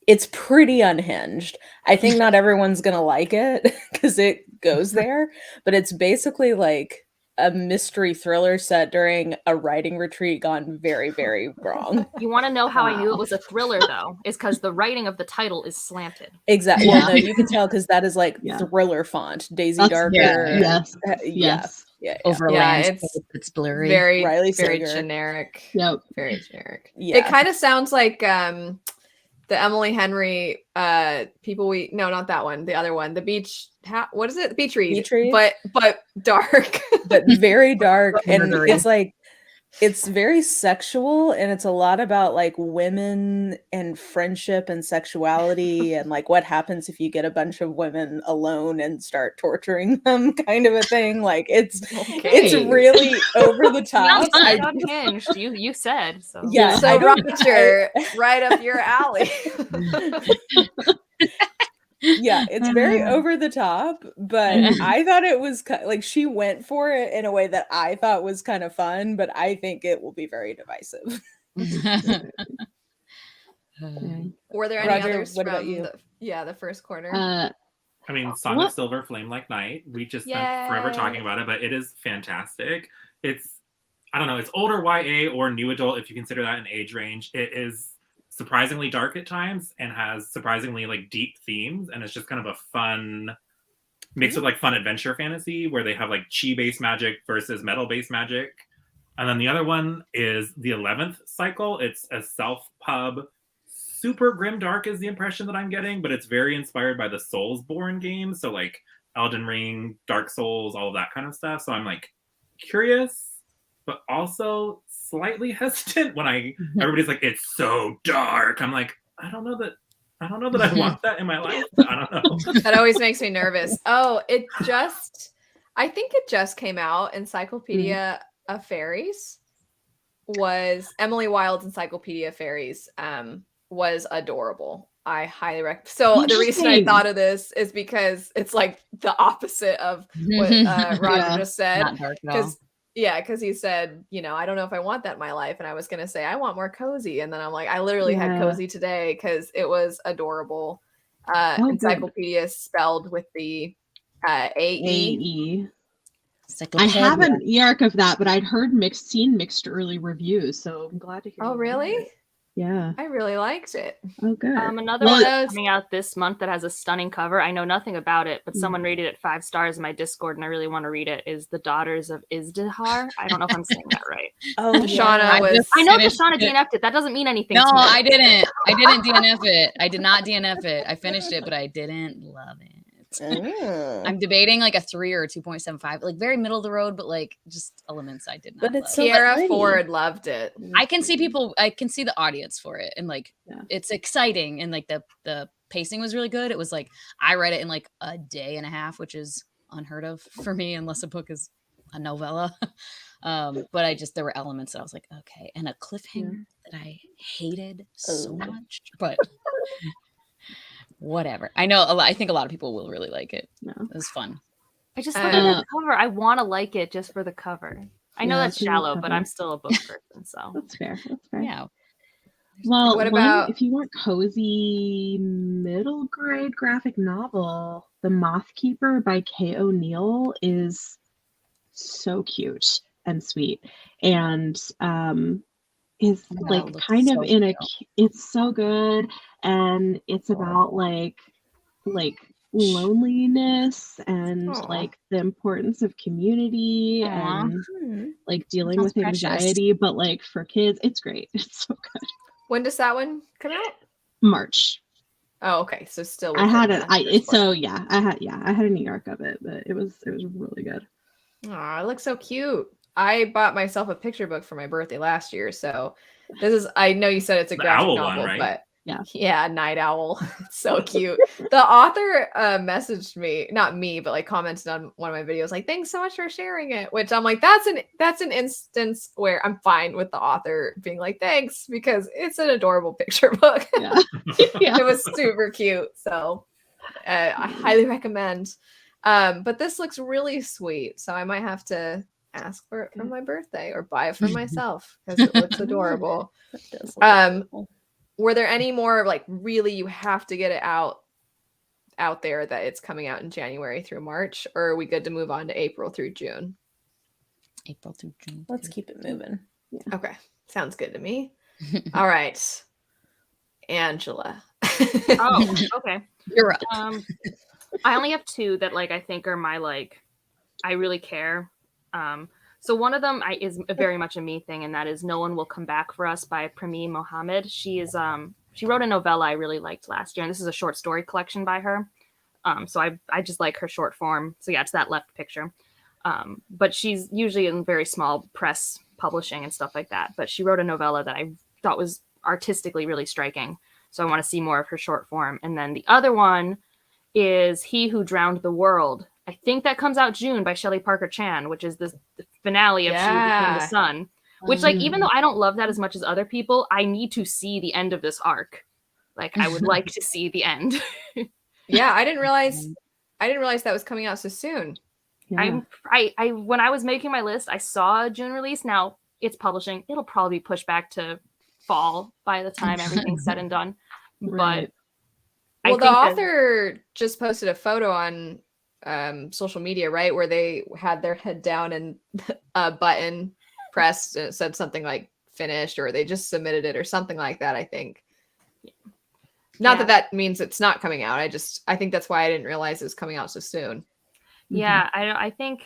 [SPEAKER 5] it's pretty unhinged. I think not everyone's gonna like it because it goes there, but it's basically like a mystery thriller set during a writing retreat gone very, very wrong.
[SPEAKER 3] You want to know how I knew it was a thriller, though? Is because the writing of the title is slanted.
[SPEAKER 5] Exactly.
[SPEAKER 2] Yeah.
[SPEAKER 5] Well, no, you can tell because that is like
[SPEAKER 2] Yeah.
[SPEAKER 5] thriller font. Daisy
[SPEAKER 2] That's-
[SPEAKER 5] Darker.
[SPEAKER 2] Yes.
[SPEAKER 5] Yeah.
[SPEAKER 2] Yes.
[SPEAKER 4] Over
[SPEAKER 1] Yeah,
[SPEAKER 4] landscape, it's blurry.
[SPEAKER 1] Very,
[SPEAKER 5] Riley
[SPEAKER 1] very
[SPEAKER 5] Sager.
[SPEAKER 1] generic.
[SPEAKER 2] Yep.
[SPEAKER 1] Very generic.
[SPEAKER 5] Yeah.
[SPEAKER 1] It kind of sounds like the Emily Henry not that one, the other one, the beach. What is it? Beach Read.
[SPEAKER 5] Beach Read?
[SPEAKER 1] But dark.
[SPEAKER 5] But very dark. And
[SPEAKER 4] Murdery.
[SPEAKER 5] it's like, it's very sexual and it's a lot about like women and friendship and sexuality and like what happens if you get a bunch of women alone and start torturing them, kind of a thing. Like it's really over the top.
[SPEAKER 3] Sounds unhinged. You said so.
[SPEAKER 5] Yeah.
[SPEAKER 1] So Roger, right up your alley.
[SPEAKER 5] Yeah, it's very over the top, but I thought it was like she went for it in a way that I thought was kind of fun, but I think it will be very divisive.
[SPEAKER 1] Were there any
[SPEAKER 5] Roger,
[SPEAKER 1] others
[SPEAKER 5] what about
[SPEAKER 1] from
[SPEAKER 5] you?
[SPEAKER 1] the first corner?
[SPEAKER 6] I mean, Song
[SPEAKER 2] What?
[SPEAKER 6] of Silver, Flame Like Night. We just spent forever
[SPEAKER 1] Yay.
[SPEAKER 6] talking about it, but it is fantastic. I don't know, it's older YA or new adult if you consider that an age range. It is surprisingly dark at times and has surprisingly like deep themes, and it's just kind of a fun mix of like fun adventure fantasy where they have like chi-based magic versus metal-based magic. And then the other one is the 11th Cycle. It's a self-pub. Super grimdark is the impression that I'm getting, but it's very inspired by the Soulsborne games. So like Elden Ring, Dark Souls, all of that kind of stuff. So I'm like curious, but also slightly hesitant when everybody's like, it's so dark. I'm like, I don't know that I want that in my life. I don't know.
[SPEAKER 1] That always makes me nervous. Oh, I think it just came out. Encyclopedia of Fairies was Emily Wilde's Encyclopedia of Fairies was adorable. I highly recommend. So the reason I thought of this is because it's like the opposite of what Roger just said.
[SPEAKER 4] Not dark at all.
[SPEAKER 1] Yeah, because he said, I don't know if I want that in my life. And I was going to say, I want more cozy. And then I'm like, I literally had cozy today because it was adorable. Encyclopedia spelled with the AE.
[SPEAKER 2] AE. I have an e-arc of that, but I'd heard seen mixed early reviews, so I'm glad to hear.
[SPEAKER 1] Oh, really?
[SPEAKER 2] Yeah.
[SPEAKER 1] I really liked it.
[SPEAKER 2] Oh, good.
[SPEAKER 3] Another one that's coming out this month that has a stunning cover. I know nothing about it, but someone rated it 5 stars in my Discord, and I really want to read it. Is The Daughters of Izdihar? I don't know if I'm saying that right.
[SPEAKER 5] Oh,
[SPEAKER 1] Shauna was.
[SPEAKER 3] I know Shauna DNF'd it. That doesn't mean anything.
[SPEAKER 4] No,
[SPEAKER 3] to me.
[SPEAKER 4] I didn't. I didn't DNF it. I did not DNF it. I finished it, but I didn't love it. I'm debating like a 3 or a 2.75, like very middle of the road, but like just elements I did not.
[SPEAKER 5] But it's
[SPEAKER 4] love.
[SPEAKER 1] Kiara Ford loved it.
[SPEAKER 4] I can see people. I can see the audience for it, and like it's exciting, and like the pacing was really good. It was like I read it in like a day and a half, which is unheard of for me, unless a book is a novella. But there were elements that I was like, okay, and a cliffhanger that I hated so much, but. Whatever. I think a lot of people will really like it. No. It was fun.
[SPEAKER 3] I just look at the cover. I want to like it just for the cover. I know that's shallow, but I'm still a book person, so
[SPEAKER 2] that's fair.
[SPEAKER 4] Yeah.
[SPEAKER 2] Well, what about if you want cozy middle grade graphic novel? The Moth Keeper by Kay O'Neill is so cute and sweet, and is like kind of in a. It's so good. And it's about like loneliness and like the importance of community and like dealing with anxiety, but like for kids, it's great. It's so good.
[SPEAKER 1] When does that one come out?
[SPEAKER 2] March.
[SPEAKER 1] Oh, okay. So still.
[SPEAKER 2] I had an e-arc of it, but it was really good.
[SPEAKER 1] Oh, it looks so cute. I bought myself a picture book for my birthday last year, so this is. I know you said it's a graphic novel,
[SPEAKER 6] right?
[SPEAKER 1] but. Yeah, Night Owl. It's so cute. The author messaged me, not me, but like commented on one of my videos, like, thanks so much for sharing it. Which I'm like, that's an instance where I'm fine with the author being like, thanks, because it's an adorable picture book.
[SPEAKER 2] Yeah.
[SPEAKER 1] It was super cute. So I highly recommend. But this looks really sweet. So I might have to ask for it for my birthday or buy it for myself because it looks adorable. Were there any more like really you have to get it out there that it's coming out in January through March, or are we good to move on to April through June?
[SPEAKER 4] April through June.
[SPEAKER 5] Let's keep it moving.
[SPEAKER 2] Yeah.
[SPEAKER 1] Okay. Sounds good to me. All right. Angela.
[SPEAKER 3] Oh, okay.
[SPEAKER 4] You're up.
[SPEAKER 3] I only have 2 that like I think are my like I really care. So one of them is very much a me thing, and that is No One Will Come Back for Us by Premi Mohammed. She wrote a novella I really liked last year, and this is a short story collection by her. So I just like her short form. So yeah, it's that left picture. But she's usually in very small press publishing and stuff like that. But she wrote a novella that I thought was artistically really striking. So I want to see more of her short form. And then the other one is He Who Drowned the World. I think that comes out June by Shelley Parker Chan, which is the finale of She Who Became the Sun. Which, like, even though I don't love that as much as other people, I need to see the end of this arc. Like, I would like to see the end.
[SPEAKER 1] Yeah, I didn't realize that was coming out so soon.
[SPEAKER 2] Yeah.
[SPEAKER 3] I when I was making my list, I saw a June release. Now it's publishing. It'll probably be pushed back to fall by the time everything's said and done.
[SPEAKER 2] Right.
[SPEAKER 3] But
[SPEAKER 1] the author just posted a photo on social media, right, where they had their head down and a button pressed and it said something like finished, or they just submitted it or something like that. I think. Not that means it's not coming out. I think that's why I didn't realize it was coming out so soon.
[SPEAKER 3] Yeah, I think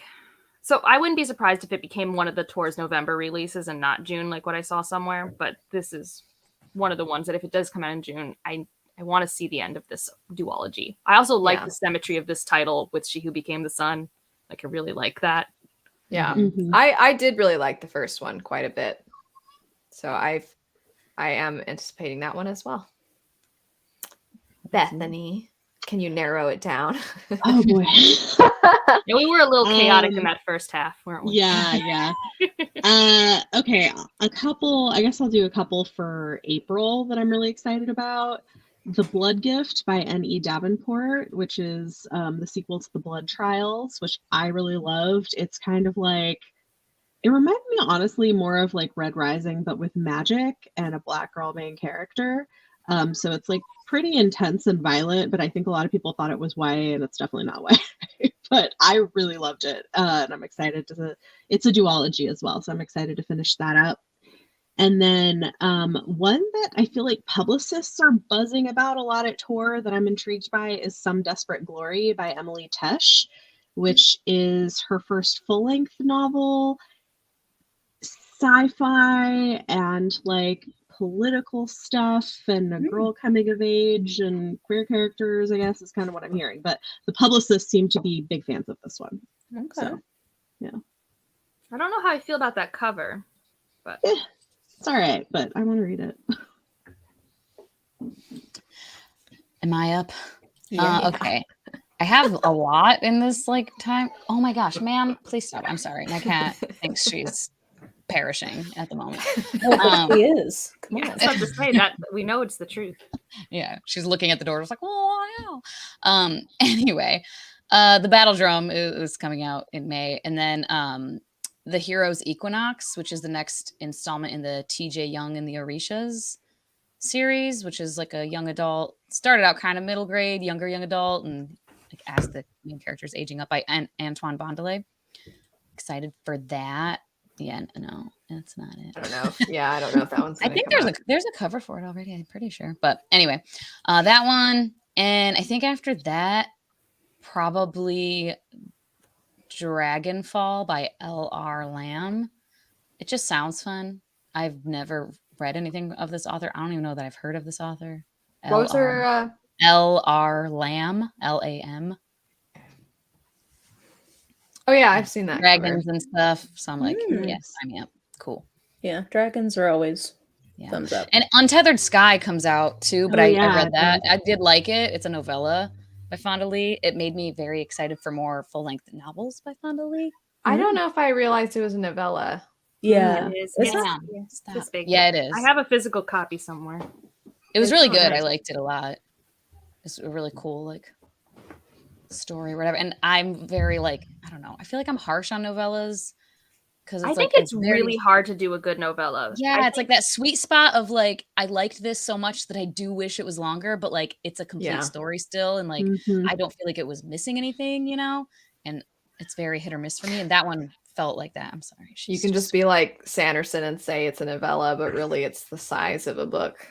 [SPEAKER 3] so. I wouldn't be surprised if it became one of the tour's November releases and not June, like what I saw somewhere. But this is one of the ones that if it does come out in June, I want to see the end of this duology. I also like the symmetry of this title with She Who Became the Sun. Like, I really like that.
[SPEAKER 1] Yeah, I did really like the first one quite a bit. So I am anticipating that one as well. Bethany, can you narrow it down?
[SPEAKER 2] Oh boy.
[SPEAKER 3] Yeah, we were a little chaotic in that first half, weren't we?
[SPEAKER 2] Yeah. Okay, I guess I'll do a couple for April that I'm really excited about. The Blood Gift by N.E. Davenport, which is the sequel to The Blood Trials, which I really loved. It's kind of like, It reminded me honestly more of like Red Rising, but with magic and a black girl main character. So it's like pretty intense and violent, but I think a lot of people thought it was YA, and it's definitely not YA. But I really loved it, and I'm excited to. It's a duology as well, so I'm excited to finish that up. And then one that I feel like publicists are buzzing about a lot at Tor that I'm intrigued by is Some Desperate Glory by Emily Tesh, which is her first full-length novel, sci-fi and like political stuff and a girl coming of age and queer characters, I guess, is kind of what I'm hearing. But the publicists seem to be big fans of this one.
[SPEAKER 5] Okay.
[SPEAKER 2] So, yeah.
[SPEAKER 3] I don't know how I feel about that cover, but
[SPEAKER 2] It's all right, but I want to read it.
[SPEAKER 4] Am I up?
[SPEAKER 5] Yeah.
[SPEAKER 4] Okay. I have a lot in this like time. Oh my gosh, ma'am, please stop. I'm sorry. My cat thinks she's perishing at the moment.
[SPEAKER 5] He is. Come
[SPEAKER 3] yeah,
[SPEAKER 5] on.
[SPEAKER 3] it's hard to say that we know it's the truth.
[SPEAKER 4] Yeah, she's looking at the door. It's like, oh wow. Anyway, the Battle Drum is coming out in May, and then the Heroes Equinox, which is the next installment in the T.J. Young and the Orishas series, which is like a young adult. Started out kind of middle grade, younger young adult, and like as the main character is aging up by Antoine Bondelay. Excited for that. Yeah, no, that's not it.
[SPEAKER 1] I don't know. Yeah, I don't know if that one's.
[SPEAKER 4] I think there's a cover for it already. I'm pretty sure. But anyway, that one, and I think after that, probably Dragonfall by L.R. Lamb. It just sounds fun. I've never read anything of this author. I don't even know that I've heard of this author.
[SPEAKER 1] What was her?
[SPEAKER 4] L.R. Lamb, L.A.M.
[SPEAKER 1] Oh yeah, I've seen that.
[SPEAKER 4] Dragons and stuff. So I'm like,
[SPEAKER 5] Mm.
[SPEAKER 4] yes, sign me up. Cool.
[SPEAKER 5] Yeah, dragons are always
[SPEAKER 4] Yeah.
[SPEAKER 5] thumbs up.
[SPEAKER 4] And Untethered Sky comes out too, but
[SPEAKER 2] Oh,
[SPEAKER 4] I
[SPEAKER 2] yeah,
[SPEAKER 4] read
[SPEAKER 2] it
[SPEAKER 4] that.
[SPEAKER 2] does.
[SPEAKER 4] I did like it. It's a novella by Fonda Lee. It made me very excited for more full-length novels by Fonda Lee.
[SPEAKER 1] I don't know if I realized it was a novella.
[SPEAKER 5] Yeah.
[SPEAKER 3] It is.
[SPEAKER 5] Is
[SPEAKER 3] It's,
[SPEAKER 5] it?
[SPEAKER 3] yeah,
[SPEAKER 4] Stop.
[SPEAKER 3] it's big.
[SPEAKER 4] Yeah, it is.
[SPEAKER 3] I have a physical copy somewhere.
[SPEAKER 4] It was
[SPEAKER 3] It's
[SPEAKER 4] really
[SPEAKER 3] so
[SPEAKER 4] good.
[SPEAKER 3] nice.
[SPEAKER 4] I liked it a lot. It's a really cool, like, story or whatever. And I'm very like, I don't know. I feel like I'm harsh on novellas because
[SPEAKER 3] I
[SPEAKER 4] it's
[SPEAKER 3] think
[SPEAKER 4] like
[SPEAKER 3] it's really hard to do a good novella.
[SPEAKER 4] Yeah,
[SPEAKER 3] I
[SPEAKER 4] it's like that sweet spot of like I liked this so much that I do wish it was longer, but like it's a complete
[SPEAKER 1] Yeah.
[SPEAKER 4] story still, and like
[SPEAKER 2] Mhm.
[SPEAKER 4] I don't feel like it was missing anything, you know. And it's very hit or miss for me, and that one felt like that. I'm sorry.
[SPEAKER 1] You
[SPEAKER 4] She's
[SPEAKER 1] can just be like Sanderson and say it's a novella, but really it's the size of a book.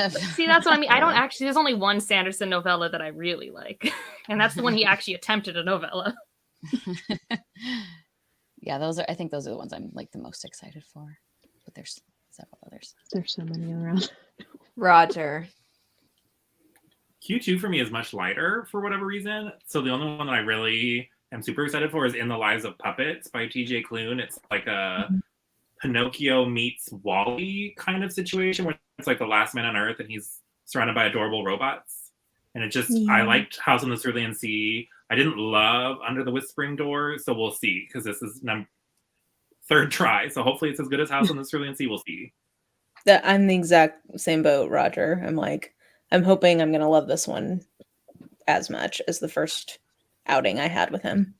[SPEAKER 3] See, that's what I mean. I don't actually. There's only one Sanderson novella that I really like, and that's the one he actually attempted a novella.
[SPEAKER 4] Yeah, I think those are the ones I'm like the most excited for. But there's several others.
[SPEAKER 2] There's so many around.
[SPEAKER 1] Roger.
[SPEAKER 6] Q2 for me is much lighter for whatever reason. So the only one that I really am super excited for is In the Lives of Puppets by TJ Klune. It's like a Pinocchio meets Wall-E kind of situation where it's like the last man on Earth and he's surrounded by adorable robots. And it just, I liked House on the Cerulean Sea. I didn't love Under the Whispering Door, so we'll see, because this is third try. So hopefully it's as good as House on the Cerulean Sea. We'll see.
[SPEAKER 5] I'm the exact same boat, Roger. I'm like, I'm hoping I'm gonna love this one as much as the first outing I had with him.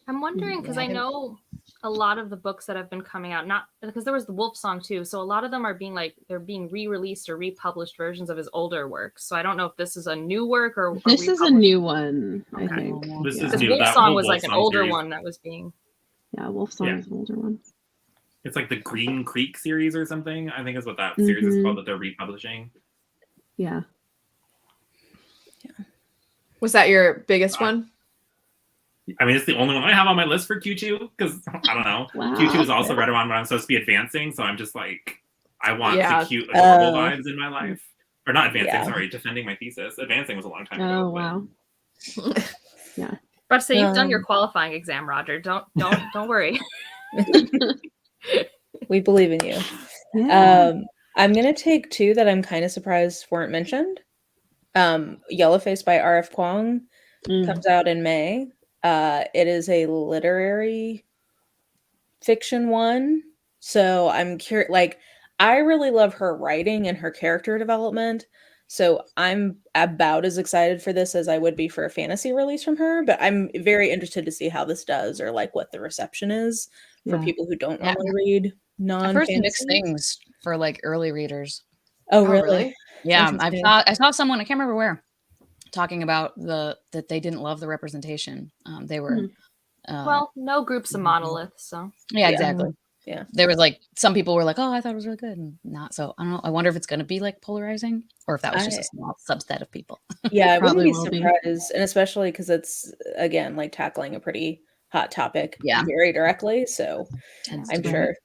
[SPEAKER 3] I'm wondering because I know a lot of the books that have been coming out, not because there was the Wolf Song too. So a lot of them are being like they're being re-released or republished versions of his older work. So I don't know if this is a new work or
[SPEAKER 2] This is a new one, I
[SPEAKER 3] Okay.
[SPEAKER 2] think.
[SPEAKER 6] This
[SPEAKER 2] Yeah.
[SPEAKER 6] is
[SPEAKER 3] Because
[SPEAKER 6] new.
[SPEAKER 3] Wolf
[SPEAKER 6] That
[SPEAKER 3] Song
[SPEAKER 6] whole
[SPEAKER 3] was
[SPEAKER 6] Wolf
[SPEAKER 3] like an
[SPEAKER 6] Song
[SPEAKER 3] older
[SPEAKER 6] series,
[SPEAKER 3] one that was being.
[SPEAKER 2] Yeah, Wolf Song
[SPEAKER 6] Yeah.
[SPEAKER 2] is an older one.
[SPEAKER 6] It's like the Green Creek series or something. I think is what that series is called that they're republishing.
[SPEAKER 2] Yeah.
[SPEAKER 1] Was that your biggest one?
[SPEAKER 6] I mean, it's the only one I have on my list for Q2 because I don't know.
[SPEAKER 2] Wow.
[SPEAKER 6] Q2 is also right around when I'm supposed to be advancing, so I'm just like, I want
[SPEAKER 1] Yeah.
[SPEAKER 6] the cute, adorable
[SPEAKER 5] Oh.
[SPEAKER 6] vibes in my life. Or not advancing,
[SPEAKER 5] Yeah.
[SPEAKER 6] sorry, defending my thesis. Advancing was a long time
[SPEAKER 2] Oh,
[SPEAKER 6] ago.
[SPEAKER 2] wow. Yeah.
[SPEAKER 3] But so you've done your
[SPEAKER 5] Um,
[SPEAKER 3] qualifying exam, Roger. Don't worry.
[SPEAKER 5] We believe in you.
[SPEAKER 2] Yeah.
[SPEAKER 5] I'm gonna take two that I'm kind of surprised weren't mentioned. Yellowface by R.F. Kuang comes out in May. It is a literary fiction one, so I'm curious. Like, I really love her writing and her character development. So I'm about as excited for this as I would be for a fantasy release from her, but I'm very interested to see how this does or like what the reception is for
[SPEAKER 2] Yeah.
[SPEAKER 5] people who don't
[SPEAKER 4] Yeah.
[SPEAKER 5] normally read
[SPEAKER 4] I've heard some mixed
[SPEAKER 5] non-fantasy.
[SPEAKER 4] things for like early readers.
[SPEAKER 5] Oh,
[SPEAKER 1] Oh,
[SPEAKER 5] really?
[SPEAKER 1] really?
[SPEAKER 4] Yeah,
[SPEAKER 5] Interesting.
[SPEAKER 4] I saw someone, I can't remember where, talking about that they didn't love the representation. They were
[SPEAKER 3] Well, no group's a monolith, so
[SPEAKER 4] yeah,
[SPEAKER 5] Yeah.
[SPEAKER 4] exactly.
[SPEAKER 5] Yeah.
[SPEAKER 4] There was like some people were like, "Oh, I thought it was really good," and not. So I don't know. I wonder if it's going to be like polarizing, or if that was just a small subset of people.
[SPEAKER 5] Yeah, I wouldn't
[SPEAKER 2] Probably
[SPEAKER 5] be
[SPEAKER 2] will be.
[SPEAKER 5] surprised, and especially because it's again like tackling a pretty hot topic
[SPEAKER 4] Yeah.
[SPEAKER 5] very directly. So
[SPEAKER 4] Tends
[SPEAKER 5] I'm
[SPEAKER 4] to be.
[SPEAKER 5] sure,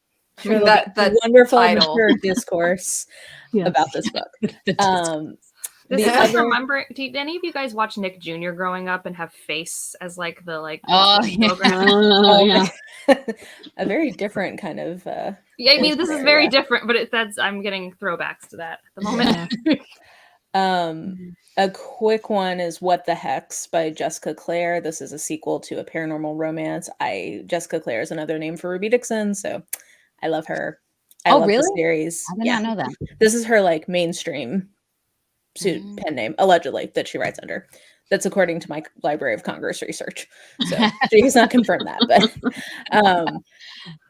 [SPEAKER 1] I mean,
[SPEAKER 5] there'll be
[SPEAKER 1] that
[SPEAKER 5] wonderful
[SPEAKER 1] title.
[SPEAKER 5] mature discourse
[SPEAKER 2] Yes.
[SPEAKER 5] about this book.
[SPEAKER 4] The
[SPEAKER 3] this
[SPEAKER 5] The
[SPEAKER 3] is like
[SPEAKER 5] other,
[SPEAKER 3] remember. Did any of you guys watch Nick Jr. growing up and have Face as like the
[SPEAKER 4] Oh, yeah.
[SPEAKER 3] program?
[SPEAKER 2] Oh, yeah.
[SPEAKER 5] a very different kind of.
[SPEAKER 3] Yeah, I mean this is
[SPEAKER 5] Fair,
[SPEAKER 3] very
[SPEAKER 5] yeah.
[SPEAKER 3] different, but I'm getting throwbacks to that at the moment.
[SPEAKER 2] Yeah.
[SPEAKER 5] A quick one is What the Hex by Jessica Clare. This is a sequel to a paranormal romance. Jessica Clare is another name for Ruby Dixon, so I love her. I
[SPEAKER 4] Oh,
[SPEAKER 5] love
[SPEAKER 4] really?
[SPEAKER 5] the series.
[SPEAKER 4] I did not know that.
[SPEAKER 5] This is her like mainstream pen name, allegedly, that she writes under. That's according to my Library of Congress research. So she has not confirmed that, but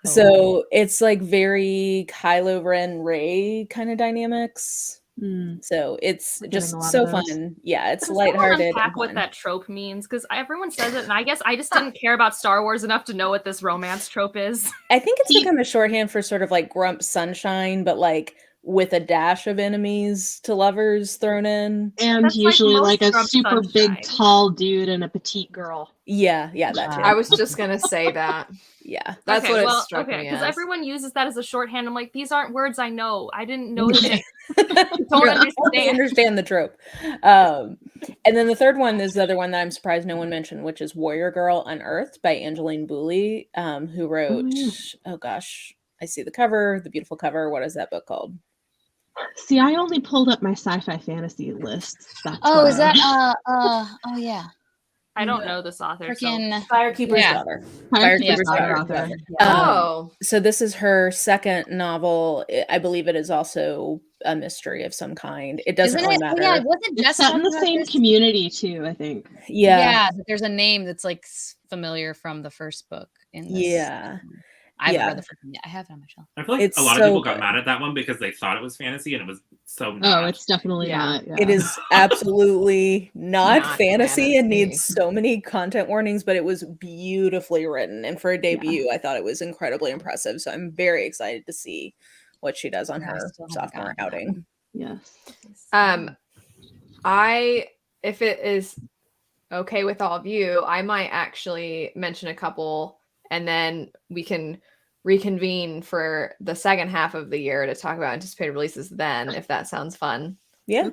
[SPEAKER 5] so it's like very Kylo Ren Rey kind of dynamics.
[SPEAKER 2] Mm.
[SPEAKER 5] So it's
[SPEAKER 2] We're
[SPEAKER 5] just
[SPEAKER 2] getting a lot
[SPEAKER 5] so
[SPEAKER 2] of those.
[SPEAKER 5] fun. Yeah, it's
[SPEAKER 3] Does someone
[SPEAKER 5] lighthearted.
[SPEAKER 3] unpack
[SPEAKER 5] and
[SPEAKER 3] what
[SPEAKER 5] fun.
[SPEAKER 3] that trope means? Because everyone says it, and I guess I just didn't care about Star Wars enough to know what this romance trope is.
[SPEAKER 5] I think it's become a shorthand for sort of like Grump Sunshine, but like with a dash of enemies to lovers thrown in.
[SPEAKER 2] And
[SPEAKER 3] That's like
[SPEAKER 2] usually
[SPEAKER 3] most
[SPEAKER 2] like a
[SPEAKER 3] Trump
[SPEAKER 2] super
[SPEAKER 3] sunshine.
[SPEAKER 2] big, tall dude and a petite girl.
[SPEAKER 5] Yeah, that too.
[SPEAKER 1] I was just gonna say that.
[SPEAKER 5] Yeah.
[SPEAKER 1] That's
[SPEAKER 3] Okay,
[SPEAKER 1] what it
[SPEAKER 3] well,
[SPEAKER 1] struck me
[SPEAKER 3] because
[SPEAKER 1] as.
[SPEAKER 3] everyone uses that as a shorthand. I'm like, these aren't words I know. I didn't know that they
[SPEAKER 5] Don't
[SPEAKER 3] don't
[SPEAKER 5] understand.
[SPEAKER 3] understand.
[SPEAKER 5] The trope. And then the third one is the other one that I'm surprised no one mentioned, which is Warrior Girl Unearthed by Angeline Booley, who wrote, oh gosh, I see the cover, the beautiful cover. What is that book called?
[SPEAKER 2] See, I only pulled up my sci-fi fantasy list. That's
[SPEAKER 4] Oh,
[SPEAKER 2] why.
[SPEAKER 4] is that oh yeah.
[SPEAKER 3] I don't know this author.
[SPEAKER 4] Freaking
[SPEAKER 5] Firekeeper's
[SPEAKER 4] Yeah.
[SPEAKER 5] Daughter.
[SPEAKER 2] Firekeeper's
[SPEAKER 5] Daughter.
[SPEAKER 2] Daughter.
[SPEAKER 1] Oh,
[SPEAKER 5] So this is her second novel. I believe it is also a mystery of some kind. It doesn't
[SPEAKER 4] Isn't
[SPEAKER 5] really
[SPEAKER 4] it?
[SPEAKER 5] matter.
[SPEAKER 4] Yeah, wasn't
[SPEAKER 2] It's
[SPEAKER 4] Jess
[SPEAKER 2] set in
[SPEAKER 4] talking
[SPEAKER 2] the
[SPEAKER 4] about
[SPEAKER 2] same
[SPEAKER 4] this?
[SPEAKER 2] community too, I think.
[SPEAKER 5] Yeah.
[SPEAKER 4] But there's a name that's like familiar from the first book in this.
[SPEAKER 5] Yeah.
[SPEAKER 4] I haven't
[SPEAKER 5] Yeah.
[SPEAKER 4] read the first one yet. I have it on my shelf.
[SPEAKER 6] I feel like
[SPEAKER 5] It's
[SPEAKER 6] a lot of
[SPEAKER 5] so
[SPEAKER 6] people got
[SPEAKER 5] good.
[SPEAKER 6] mad at that one because they thought it was fantasy and it was so not.
[SPEAKER 2] Oh, it's definitely
[SPEAKER 1] Yeah.
[SPEAKER 2] not. Yeah.
[SPEAKER 5] It is absolutely not
[SPEAKER 1] Not
[SPEAKER 5] fantasy and
[SPEAKER 1] fantasy.
[SPEAKER 5] needs so many content warnings, but it was beautifully written. And for a debut, I thought it was incredibly impressive. So I'm very excited to see what she does on
[SPEAKER 4] Yeah, I
[SPEAKER 5] her
[SPEAKER 4] still haven't
[SPEAKER 5] sophomore
[SPEAKER 4] gotten that
[SPEAKER 5] outing.
[SPEAKER 2] Yes.
[SPEAKER 1] if it is okay with all of you, I might actually mention a couple and then we can reconvene for the second half of the year to talk about anticipated releases then, if that sounds fun.
[SPEAKER 5] Yeah.